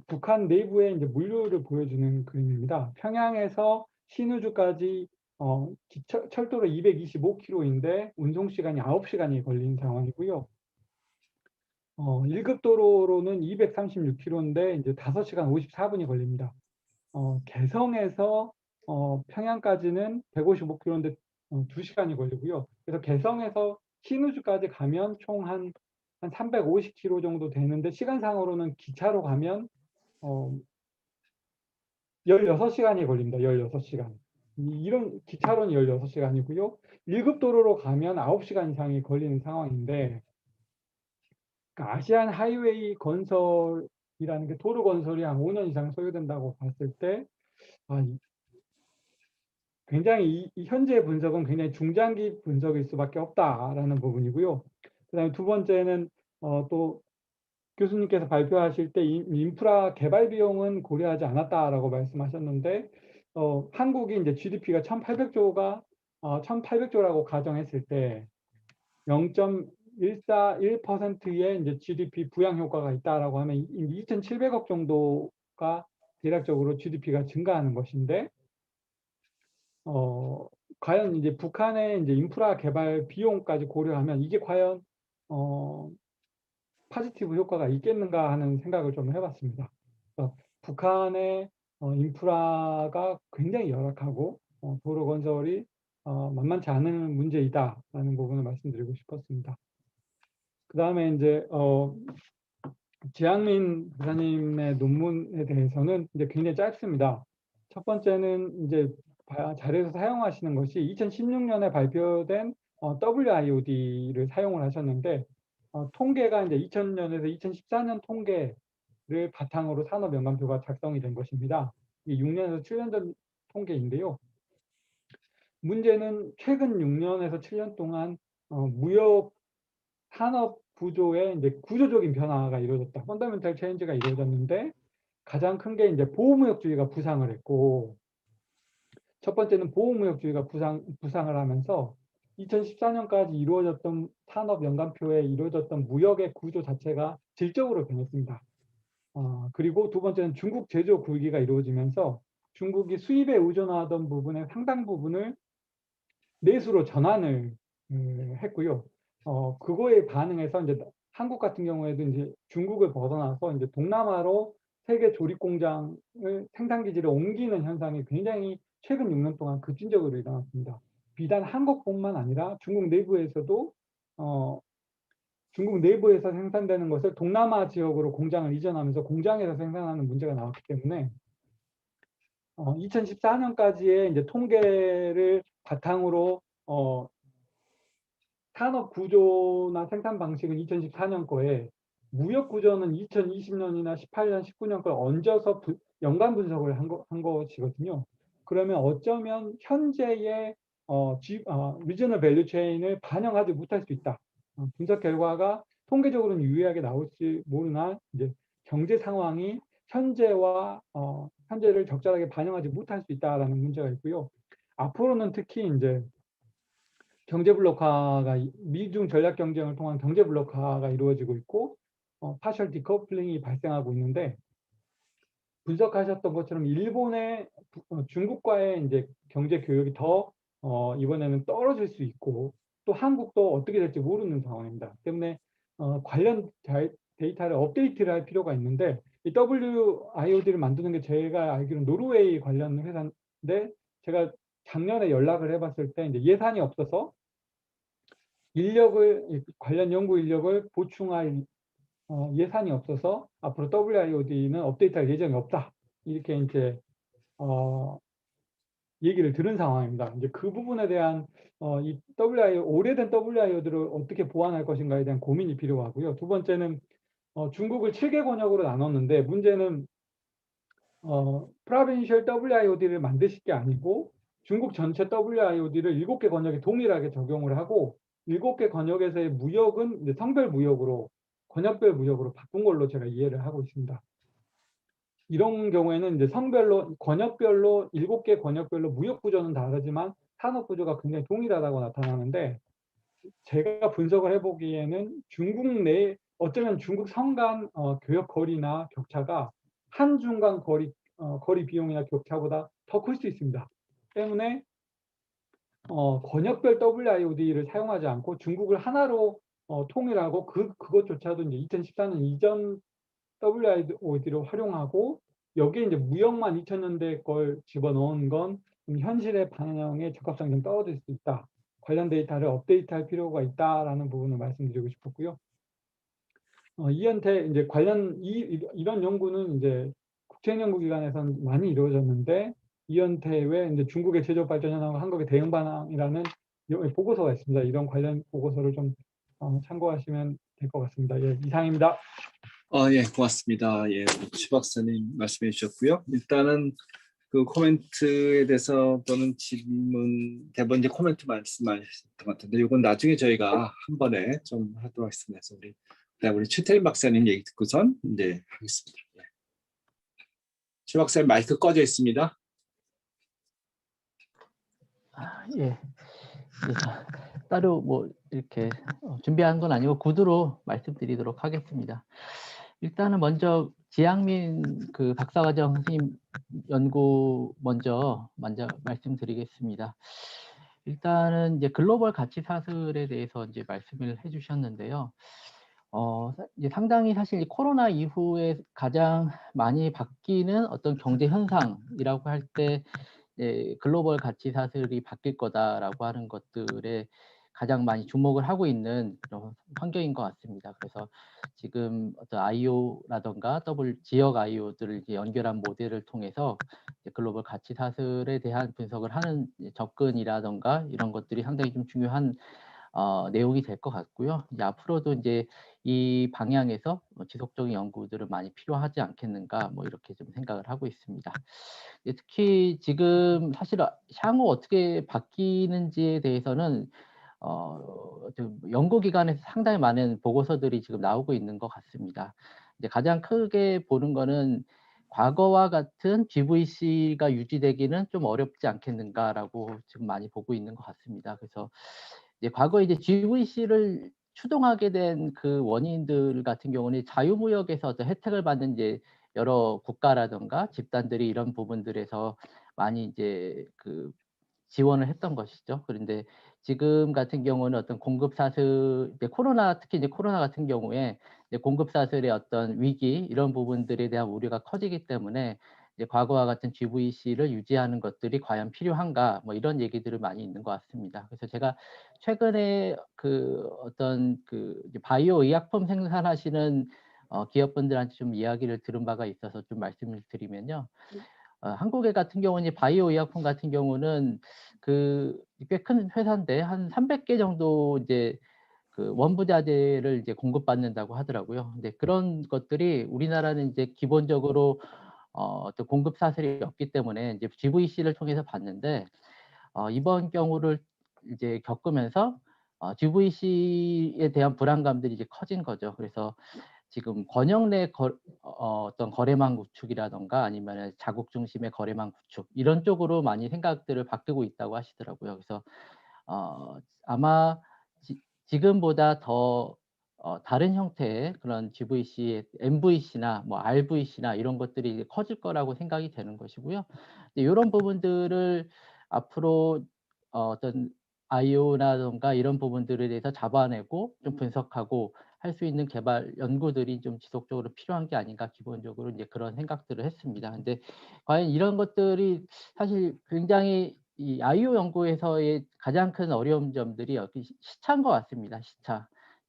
북한 내부의 이제 물류를 보여주는 그림입니다. 평양에서 신우주까지 철도로 225km인데 운송 시간이 9시간이 걸리는 상황이고요. 1급 도로로는 236km인데 이제 5시간 54분이 걸립니다. 개성에서 평양까지는 155km인데 2시간이 걸리고요. 그래서 개성에서 신우주까지 가면 총 한 350km 정도 되는데 시간상으로는 기차로 가면 16시간이 걸립니다. 16시간. 이런 기차로는 16시간이고요. 1급 도로로 가면 9시간 이상이 걸리는 상황인데 그러니까 아시안 하이웨이 건설이라는 게 도로 건설이 한 5년 이상 소요된다고 봤을 때 굉장히 이 현재 분석은 굉장히 중장기 분석일 수밖에 없다라는 부분이고요. 그다음에 두 번째는 또 교수님께서 발표하실 때 인프라 개발 비용은 고려하지 않았다라고 말씀하셨는데 한국이 이제 GDP가 1,800조라고 가정했을 때 1.1%의 이제 GDP 부양 효과가 있다라고 하면 2,700억 정도가 대략적으로 GDP가 증가하는 것인데, 과연 이제 북한의 이제 인프라 개발 비용까지 고려하면 이게 과연 파지티브 효과가 있겠는가 하는 생각을 좀 해봤습니다. 그래서 북한의 인프라가 굉장히 열악하고 도로 건설이 만만치 않은 문제이다라는 부분을 말씀드리고 싶었습니다. 그 다음에 이제 지향민 부사님의 논문에 대해서는 이제 굉장히 짧습니다. 첫 번째는 이제 자료에서 사용하시는 것이 2016년에 발표된 WIOD를 사용을 하셨는데, 통계가 이제 2000년에서 2014년 통계를 바탕으로 산업 연관표가 작성이 된 것입니다. 이게 6년에서 7년 전 통계인데요. 문제는 최근 6년에서 7년 동안 무역 산업 구조에 이제 구조적인 변화가 이루어졌다. 펀더멘탈 체인지가 이루어졌는데, 가장 큰 게 이제 보호무역주의가 부상을 했고, 첫 번째는 보호무역주의가 부상을 하면서 2014년까지 이루어졌던 산업 연관표에 이루어졌던 무역의 구조 자체가 질적으로 변했습니다. 그리고 두 번째는 중국 제조 굴기가 이루어지면서 중국이 수입에 의존하던 부분의 상당 부분을 내수로 전환을 했고요. 그거에 반응해서 이제 한국 같은 경우에도 이제 중국을 벗어나서 이제 동남아로 세계 조립 공장을 생산 기지를 옮기는 현상이 굉장히 최근 6년 동안 급진적으로 일어났습니다. 비단 한국뿐만 아니라 중국 내부에서도 중국 내부에서 생산되는 것을 동남아 지역으로 공장을 이전하면서 공장에서 생산하는 문제가 나왔기 때문에 2014년까지의 이제 통계를 바탕으로 산업 구조나 생산 방식은 2014년 거에, 무역 구조는 2020년이나 18년, 19년 걸 얹어서 연관 분석을 한 것이거든요. 그러면 어쩌면 현재의 리저널 밸류 체인을 반영하지 못할 수 있다. 분석 결과가 통계적으로는 유의하게 나올지 모르나 이제 경제 상황이 현재를 적절하게 반영하지 못할 수 있다라는 문제가 있고요. 앞으로는 특히 이제 경제 블록화가, 미중 전략 경쟁을 통한 경제 블록화가 이루어지고 있고, 파셜 디커플링이 발생하고 있는데, 분석하셨던 것처럼 일본의 중국과의 이제 경제 교역이 더 이번에는 떨어질 수 있고, 또 한국도 어떻게 될지 모르는 상황입니다. 때문에 관련 데이터를 업데이트를 할 필요가 있는데, 이 WIOD를 만드는 게 제가 알기로는 노르웨이 관련 회사인데, 제가 작년에 연락을 해봤을 때 이제 예산이 없어서 관련 연구 인력을 보충할 예산이 없어서 앞으로 WIOD는 업데이트할 예정이 없다. 이렇게 이제 얘기를 들은 상황입니다. 이제 그 부분에 대한 이 오래된 WIOD를 어떻게 보완할 것인가에 대한 고민이 필요하고요. 두 번째는 중국을 7개 권역으로 나눴는데, 문제는 프로빈셜 WIOD를 만드실 게 아니고 중국 전체 WIOD를 7개 권역에 동일하게 적용을 하고, 7개 권역에서의 무역은 이제 성별 무역으로, 권역별 무역으로 바꾼 걸로 제가 이해를 하고 있습니다. 이런 경우에는 이제 권역별로 7개 권역별로 무역 구조는 다르지만 산업 구조가 굉장히 동일하다고 나타나는데, 제가 분석을 해보기에는 어쩌면 중국 성 간 교역 거리나 격차가 한중 간 거리 비용이나 격차보다 더 클 수 있습니다. 때문에 권역별 WIOD를 사용하지 않고 중국을 하나로 통일하고, 그것조차도 이제 2014년 이전 WIOD로 활용하고, 여기에 이제 무역만 2000년대 걸 집어넣은 건 현실의 반영의 적합성이 좀 떨어질 수 있다. 관련 데이터를 업데이트할 필요가 있다라는 부분을 말씀드리고 싶었고요. 이현태 이제 이런 연구는 이제 국제연구기관에서는 많이 이루어졌는데, 이현태 외 이제 중국의 제조업 발전 현황과 한국의 대응 반응이라는 보고서가 있습니다. 이런 관련 보고서를 좀 참고하시면 될 것 같습니다. 예, 이상입니다. 예, 고맙습니다. 예, 최 박사님 말씀해 주셨고요. 일단은 그 코멘트에 대해서 또는 질문, 대부분 이제 코멘트 말씀하셨던 것 같은데, 이건 나중에 저희가 한 번에 좀 하도록 하겠습니다. 그래서 그다음 우리 최태림 박사님 얘기 듣고선 이제 하겠습니다. 네. 최 박사님 마이크 꺼져 있습니다. 예. 따로 뭐 이렇게 준비한 건 아니고 구두로 말씀드리도록 하겠습니다. 일단은 먼저 지향민 그 박사과정 선생님 연구 먼저 말씀드리겠습니다. 일단은 이제 글로벌 가치 사슬에 대해서 이제 말씀을 해주셨는데요. 이제 상당히 사실 이 코로나 이후에 가장 많이 바뀌는 어떤 경제 현상이라고 할 때 글로벌 가치 사슬이 바뀔 거다라고 하는 것들에 가장 많이 주목을 하고 있는 그런 환경인 것 같습니다. 그래서 지금 어떤 IO라던가 지역 IO들을 이제 연결한 모델을 통해서 이제 글로벌 가치 사슬에 대한 분석을 하는 접근이라던가 이런 것들이 상당히 좀 중요한 내용이 될 것 같고요. 이제 앞으로도 이제 이 방향에서 지속적인 연구들은 많이 필요하지 않겠는가, 뭐 이렇게 좀 생각을 하고 있습니다. 특히 지금 사실 향후 어떻게 바뀌는지에 대해서는 좀 연구기관에서 상당히 많은 보고서들이 지금 나오고 있는 것 같습니다. 이제 가장 크게 보는 거는 과거와 같은 GVC가 유지되기는 좀 어렵지 않겠는가라고 지금 많이 보고 있는 것 같습니다. 그래서 이제 과거에 이제 GVC를 추동하게 된 그 원인들 같은 경우는 자유무역에서 어떤 혜택을 받는 이제 여러 국가라든가 집단들이 이런 부분들에서 많이 이제 그 지원을 했던 것이죠. 그런데 지금 같은 경우는 어떤 공급 사슬, 특히 이제 코로나 같은 경우에 이제 공급 사슬의 어떤 위기 이런 부분들에 대한 우려가 커지기 때문에 이제 과거와 같은 GVC를 유지하는 것들이 과연 필요한가, 뭐 이런 얘기들을 많이 있는 것 같습니다. 그래서 제가 최근에 그 어떤 그 바이오 의약품 생산하시는 기업분들한테 좀 이야기를 들은 바가 있어서 좀 말씀을 드리면요. 한국에 같은 경우는 바이오 의약품 같은 경우는 그 꽤 큰 회사인데 한 300개 정도 이제 그 원부자재를 이제 공급받는다고 하더라고요. 근데 그런 것들이 우리나라는 이제 기본적으로 어떤 공급 사슬이 없기 때문에 이제 GVC를 통해서 받는데 이번 경우를 이제 겪으면서 GVC에 대한 불안감들이 이제 커진 거죠. 그래서 지금 권역 내 어떤 거래망 구축이라던가 아니면 자국 중심의 거래망 구축 이런 쪽으로 많이 생각들을 바꾸고 있다고 하시더라고요. 그래서 아마 지금보다 더 다른 형태의 그런 GVC, MVC나 뭐 RVC나 이런 것들이 이제 커질 거라고 생각이 되는 것이고요. 이런 부분들을 앞으로 어떤 IO라던가 이런 부분들에 대해서 잡아내고 좀 분석하고 할 수 있는 개발 연구들이 좀 지속적으로 필요한 게 아닌가 기본적으로 이제 그런 생각들을 했습니다. 근데 과연 이런 것들이 사실 굉장히 이 IO 연구에서의 가장 큰 어려운 점들이 여기 시차인 것 같습니다. 시차.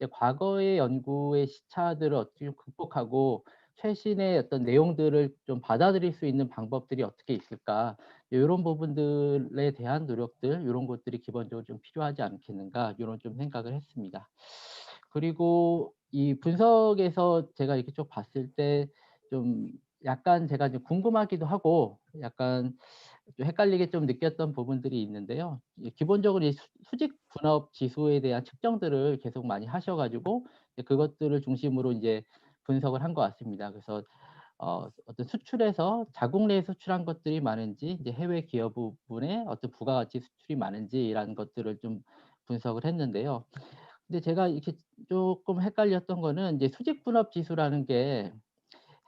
과거의 연구의 시차들을 어떻게 극복하고 최신의 어떤 내용들을 좀 받아들일 수 있는 방법들이 어떻게 있을까? 이런 부분들에 대한 노력들, 이런 것들이 기본적으로 좀 필요하지 않겠는가? 이런 좀 생각을 했습니다. 그리고 이 분석에서 제가 이렇게 쭉 봤을 때 좀 약간 제가 좀 궁금하기도 하고 약간 좀 헷갈리게 좀 느꼈던 부분들이 있는데요. 기본적으로 이 수직 분업 지수에 대한 측정들을 계속 많이 하셔가지고 그것들을 중심으로 이제 분석을 한 것 같습니다. 그래서 어떤 수출에서 자국 내에 수출한 것들이 많은지 이제 해외 기업 부분에 어떤 부가가치 수출이 많은지라는 것들을 좀 분석을 했는데요. 근데 제가 이렇게 조금 헷갈렸던 거는 이제 수직 분업 지수라는 게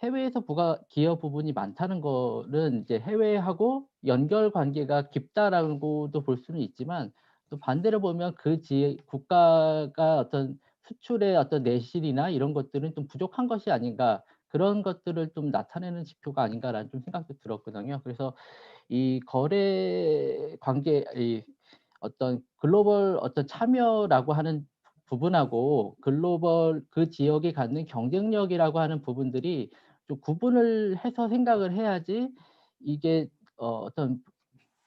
해외에서 기여 부분이 많다는 거는 이제 해외하고 연결 관계가 깊다라고도 볼 수는 있지만 또 반대로 보면 그 국가가 어떤 수출의 어떤 내실이나 이런 것들은 좀 부족한 것이 아닌가 그런 것들을 좀 나타내는 지표가 아닌가라는 좀 생각도 들었거든요. 그래서 이 거래 관계, 이 어떤 글로벌 어떤 참여라고 하는 부분하고 글로벌 그 지역이 갖는 경쟁력이라고 하는 부분들이 좀 구분을 해서 생각을 해야지 이게 어떤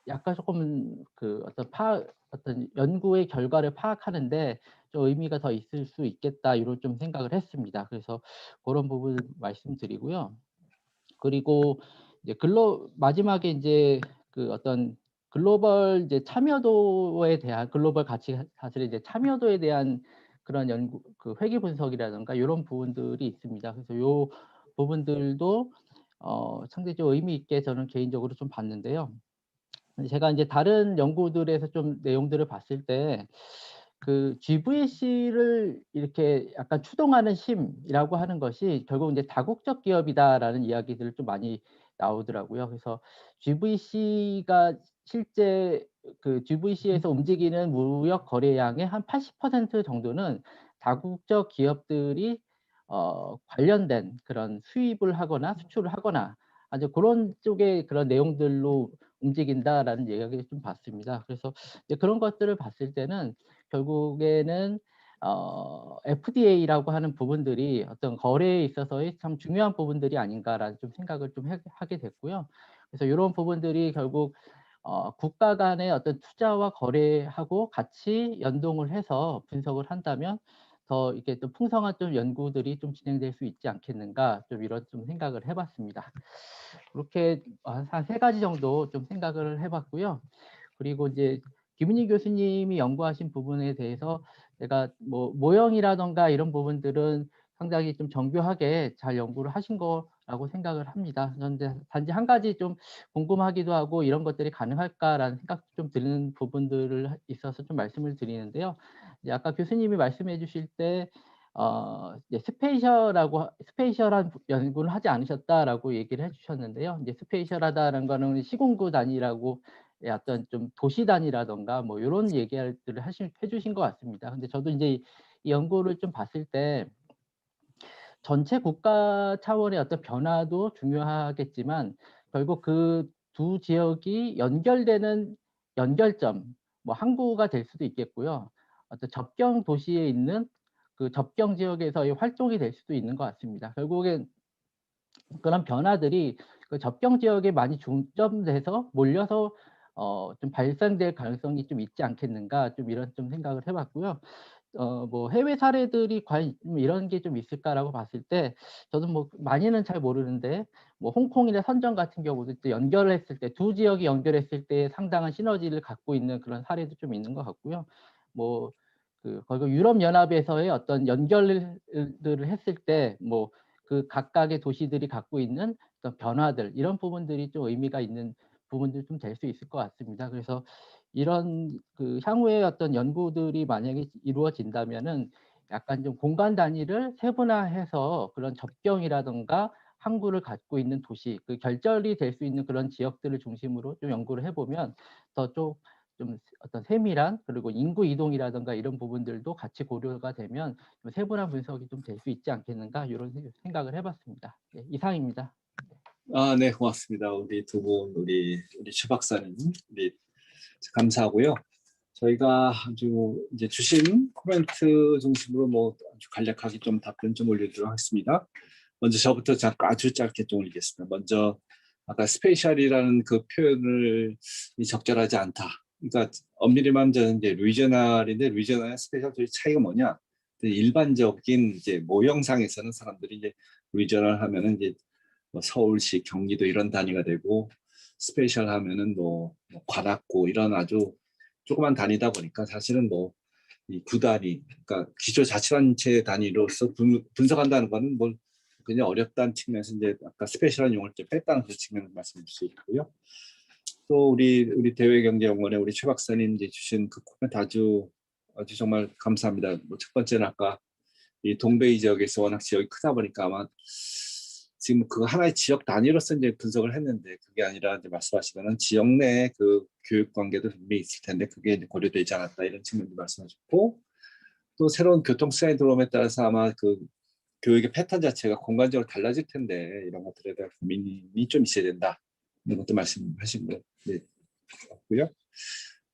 약간 조금 그 어떤 연구의 결과를 파악하는데 좀 의미가 더 있을 수 있겠다 이런 좀 생각을 했습니다. 그래서 그런 부분 말씀드리고요. 그리고 이제 마지막에 이제 그 어떤 글로벌 이제 참여도에 대한 글로벌 가치 사슬의 이제 참여도에 대한 그런 연구 그 회계 분석이라든가 이런 부분들이 있습니다. 그래서 요 부분들도 상당히 좀 의미 있게 저는 개인적으로 좀 봤는데요. 제가 이제 다른 연구들에서 좀 내용들을 봤을 때 그 GVC를 이렇게 약간 추동하는 힘이라고 하는 것이 결국 이제 다국적 기업이다라는 이야기들을 좀 많이 나오더라고요. 그래서 GVC가 실제 그 GVC에서 움직이는 무역 거래량의 한 80% 정도는 다국적 기업들이 관련된 그런 수입을 하거나 수출을 하거나 아주 그런 쪽의 그런 내용들로 움직인다라는 이야기를 좀 봤습니다. 그래서 이제 그런 것들을 봤을 때는 결국에는 FDA라고 하는 부분들이 어떤 거래에 있어서의 참 중요한 부분들이 아닌가라는 좀 생각을 좀 하게 됐고요. 그래서 이런 부분들이 결국 국가 간의 어떤 투자와 거래하고 같이 연동을 해서 분석을 한다면 더 이렇게 또 풍성한 좀 연구들이 좀 진행될 수 있지 않겠는가 좀 이런 좀 생각을 해봤습니다. 그렇게 한 3가지 정도 좀 생각을 해봤고요. 그리고 이제 김은희 교수님이 연구하신 부분에 대해서 제가 뭐 모형이라던가 이런 부분들은 상당히 좀 정교하게 잘 연구를 하신 거라고 생각을 합니다. 그런데 단지 한 가지 좀 궁금하기도 하고 이런 것들이 가능할까라는 생각 좀 드는 부분들을 있어서 좀 말씀을 드리는데요. 이제 아까 교수님이 말씀해 주실 때 이제 스페이셜한 연구를 하지 않으셨다라고 얘기를 해주셨는데요. 이제 스페이셜하다는 거는 시공구 단위라고 어떤 좀 도시 단위라던가 뭐 이런 얘기들을 해주신 것 같습니다. 근데 저도 이제 이 연구를 좀 봤을 때 전체 국가 차원의 어떤 변화도 중요하겠지만 결국 그 두 지역이 연결되는 연결점, 뭐 항구가 될 수도 있겠고요. 어떤 접경 도시에 있는 그 접경 지역에서의 활동이 될 수도 있는 것 같습니다. 결국엔 그런 변화들이 그 접경 지역에 많이 중점돼서 몰려서 좀 발생될 가능성이 좀 있지 않겠는가 좀 이런 좀 생각을 해봤고요. 뭐 해외 사례들이 과연 이런 게 좀 있을까라고 봤을 때 저도 뭐 많이는 잘 모르는데 뭐 홍콩이나 선전 같은 경우도 또 연결했을 때 두 지역이 연결했을 때 상당한 시너지를 갖고 있는 그런 사례도 좀 있는 것 같고요. 뭐 그 거기 유럽 연합에서의 어떤 연결들을 했을 때 뭐 그 각각의 도시들이 갖고 있는 어떤 변화들 이런 부분들이 좀 의미가 있는 부분들 좀 될 수 있을 것 같습니다. 그래서 이런 그 향후의 어떤 연구들이 만약에 이루어진다면은 약간 좀 공간 단위를 세분화해서 그런 접경이라든가 항구를 갖고 있는 도시, 그 결절이 될 수 있는 그런 지역들을 중심으로 좀 연구를 해보면 더 좀 어떤 세밀한 그리고 인구 이동이라든가 이런 부분들도 같이 고려가 되면 좀 세분화 분석이 좀 될 수 있지 않겠는가 이런 생각을 해봤습니다. 네, 이상입니다. 네, 고맙습니다. 우리 두 분, 우리 최 박사님, 우리 감사하고요. 저희가 아주 이제 주신 코멘트 중심으로 뭐 아주 간략하게 좀 답변 좀 올리도록 하겠습니다. 먼저 저부터 아주 짧게 좀 올리겠습니다. 먼저 아까 스페이셜이라는 그 표현을 적절하지 않다. 그러니까 엄밀히 말하면 저는 이제 리저널인데 리저널과 스페이셜의 차이가 뭐냐? 일반적인 이제 모형상에서는 사람들이 이제 리저널 하면은 이제 뭐 서울시, 경기도 이런 단위가 되고 스페이셜 하면은 뭐 관악구 이런 아주 조그만 단위다 보니까 사실은 뭐 이 구단위, 그러니까 기초자치단체 단위로서 분석한다는 거는 뭐 굉장히 어렵다는 측면에서 이제 아까 스페셜한 용어를 좀 뺐다는 그 측면을 말씀드릴 수 있고요. 또 우리 대외경제연구원의 우리 최 박사님 이제 주신 그 코멘트 아주 정말 감사합니다. 뭐 첫 번째는 아까 이 동베이 지역에서 워낙 지역이 크다 보니까 아마 지금 그 하나의 지역 단위로서 이제 분석을 했는데 그게 아니라 이제 말씀하시면은 지역 내에 그 교육 관계도 분명히 있을 텐데 그게 이제 고려되지 않았다 이런 측면도 말씀하셨고 또 새로운 교통 시스템이 들어옴에 따라서 아마 그 교육의 패턴 자체가 공간적으로 달라질 텐데 이런 것들에 대한 고민이 좀 있어야 된다 이런 것도 말씀하신 거 같고요.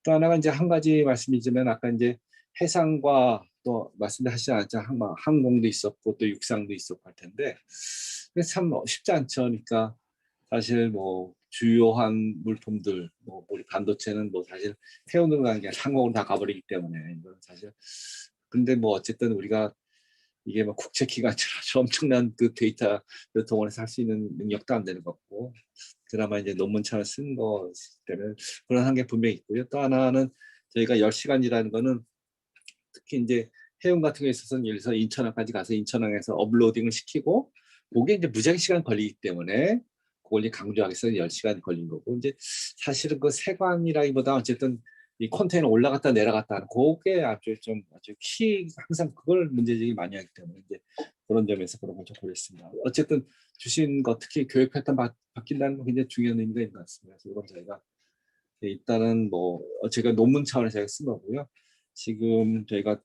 또 하나가 이제 한 가지 말씀이지만 아까 이제 해상과 또 말씀하시지 않았지만 항공도 있었고 또 육상도 있었고 할 텐데 참 쉽지 않죠. 그러니까 사실 뭐 주요한 물품들 뭐 우리 반도체는 뭐 사실 태우는 가는 게 항공으로 다 가버리기 때문에 이건 사실 근데 뭐 어쨌든 우리가 이게 뭐 국제기관처럼 엄청난 그 데이터를 동원해서 할 수 있는 능력도 안 되는 것 같고 그나마 이제 논문처럼 쓴 거 때문에 그런 한계 분명히 있고요. 또 하나는 저희가 10시간이라는 거는 특히 이제 해운 같은 경우에 있어서는 예를 들어서 인천항까지 가서 인천항에서 업로딩을 시키고 그게 이제 무지하게 시간 걸리기 때문에 그걸 이제 강조하기 위해서 10시간 걸린 거고 이제 사실은 그 세관이라기보다 어쨌든 이 컨테이너 올라갔다 내려갔다 하는 그게 아주 키 항상 그걸 문제제기 많이 하기 때문에 이제 그런 점에서 그런 걸 좀 고려했습니다. 어쨌든 주신 거 특히 교육 패턴 바뀐다는 건 굉장히 중요한 의미가 있는 것 같습니다. 그래서 이건 저희가 일단은 뭐 제가 논문 차원에서 제가 쓴 거고요. 지금 저희가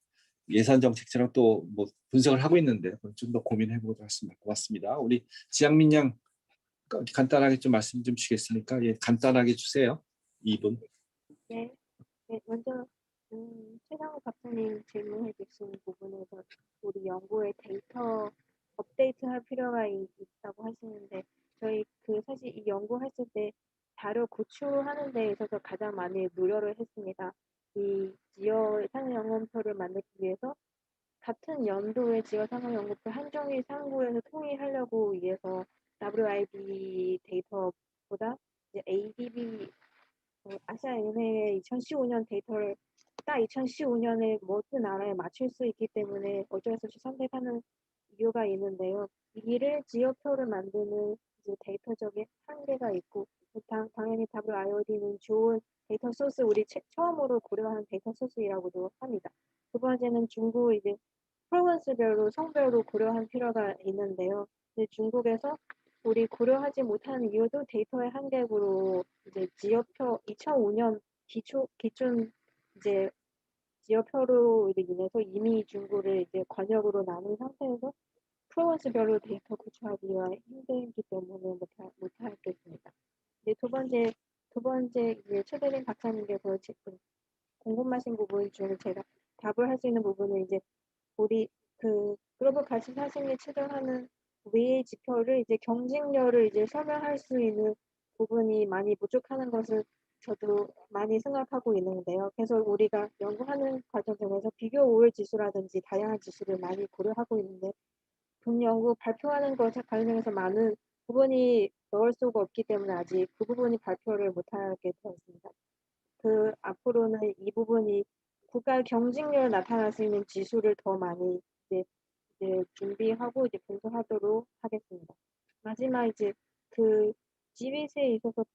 예산 정책처럼 또 뭐 분석을 하고 있는데 좀 더 고민해 보도록 하겠습니다. 고맙습니다. 우리 지양민 양 간단하게 좀 말씀 좀 주시겠습니까? 예, 간단하게 주세요. 2분. 네. 네, 먼저 최상우 박사님 질문해 주신 부분에서 우리 연구의 데이터 업데이트할 필요가 있다고 하시는데 저희 사실 이 연구했을 때 자료 구축하는 데 있어서 가장 많이 노력을 했습니다. 이 지어 상용연구표를 만들기 위해서 같은 연도의 지어 상용연구표 한정일 상고에서 통일하려고 위해서 WIB 데이터보다 이제 ADB 아시아은행의 2015년 데이터를 딱 2015년에 모든 나라에 맞출 수 있기 때문에 어쩔 수 없이 선택하는 이유가 있는데요. 이를 지역표를 만드는 이제 데이터적인 한계가 있고 당연히 WIOD는 좋은 데이터 소스 우리 처음으로 고려한 데이터 소스라고도 합니다. 두 번째는 중국 이제 프로vin스별로 성별로 고려한 필요가 있는데요. 이제 중국에서 우리 고려하지 못하는 이유도 데이터의 한계로 이제 지역표 2005년 기준 이제 지역표로 인해서 이미 중국을 이제 권역으로 나눈 상태에서 프로vin스별로 데이터 구축하기가 힘들기 때문에 못하겠습니다. 이제 두 번째 이제 최대림 박사님께서 궁금하신 부분 중에 제가 답을 할 수 있는 부분은 이제 우리 글로벌 가치 사슬이 측정하는 외의 지표를 이제 경쟁률을 이제 설명할 수 있는 부분이 많이 부족하는 것을 저도 많이 생각하고 있는데요. 그래서 우리가 연구하는 과정 중에서 비교 우월 지수라든지 다양한 지수를 많이 고려하고 있는데 연구 발표하는 것에 관련해서 많은 부분이 넣을 수가 없기 때문에 아직 그 부분이 발표를 못하게 되었습니다. 앞으로는 이 부분이 국가 경쟁력을 나타날 수 있는 지수를 더 많이 이제 준비하고 이제 분석하도록 하겠습니다. 마지막 이제 GWS에 있어서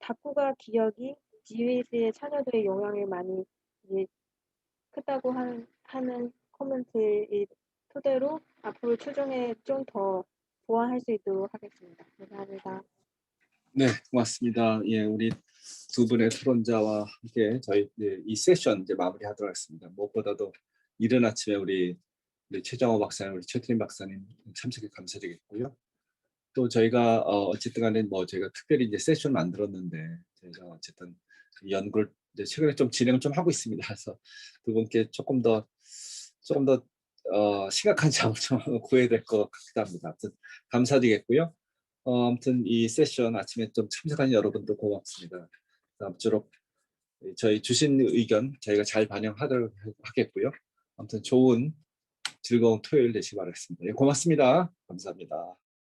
다국가 기업이 GWS의 참여도에 영향을 많이 이제 크다고 하는 코멘트를 토대로 앞으로 최종에 좀 더 보완할 수 있도록 하겠습니다. 감사합니다. 네, 고맙습니다. 예, 우리 두 분의 토론자와 함께 저희 이 세션 이제 마무리하도록 하겠습니다. 무엇보다도 이른 아침에 우리 최정호 박사님, 우리 최트림 박사님 참석해 감사드리겠고요. 또 저희가 어쨌든 간에 뭐 저희가 특별히 이제 세션 만들었는데 저희가 어쨌든 연구를 이제 최근에 좀 진행을 좀 하고 있습니다. 그래서 두 분께 조금 더 심각한 작업을 좀 구해야 될 것 같기도 합니다. 아무튼 감사드리겠고요. 아무튼 이 세션 아침에 좀 참석한 여러분도 고맙습니다. 아무쪼록 저희 주신 의견 저희가 잘 반영하도록 하겠고요. 아무튼 좋은 즐거운 토요일 되시기 바라겠습니다. 예, 고맙습니다. 감사합니다.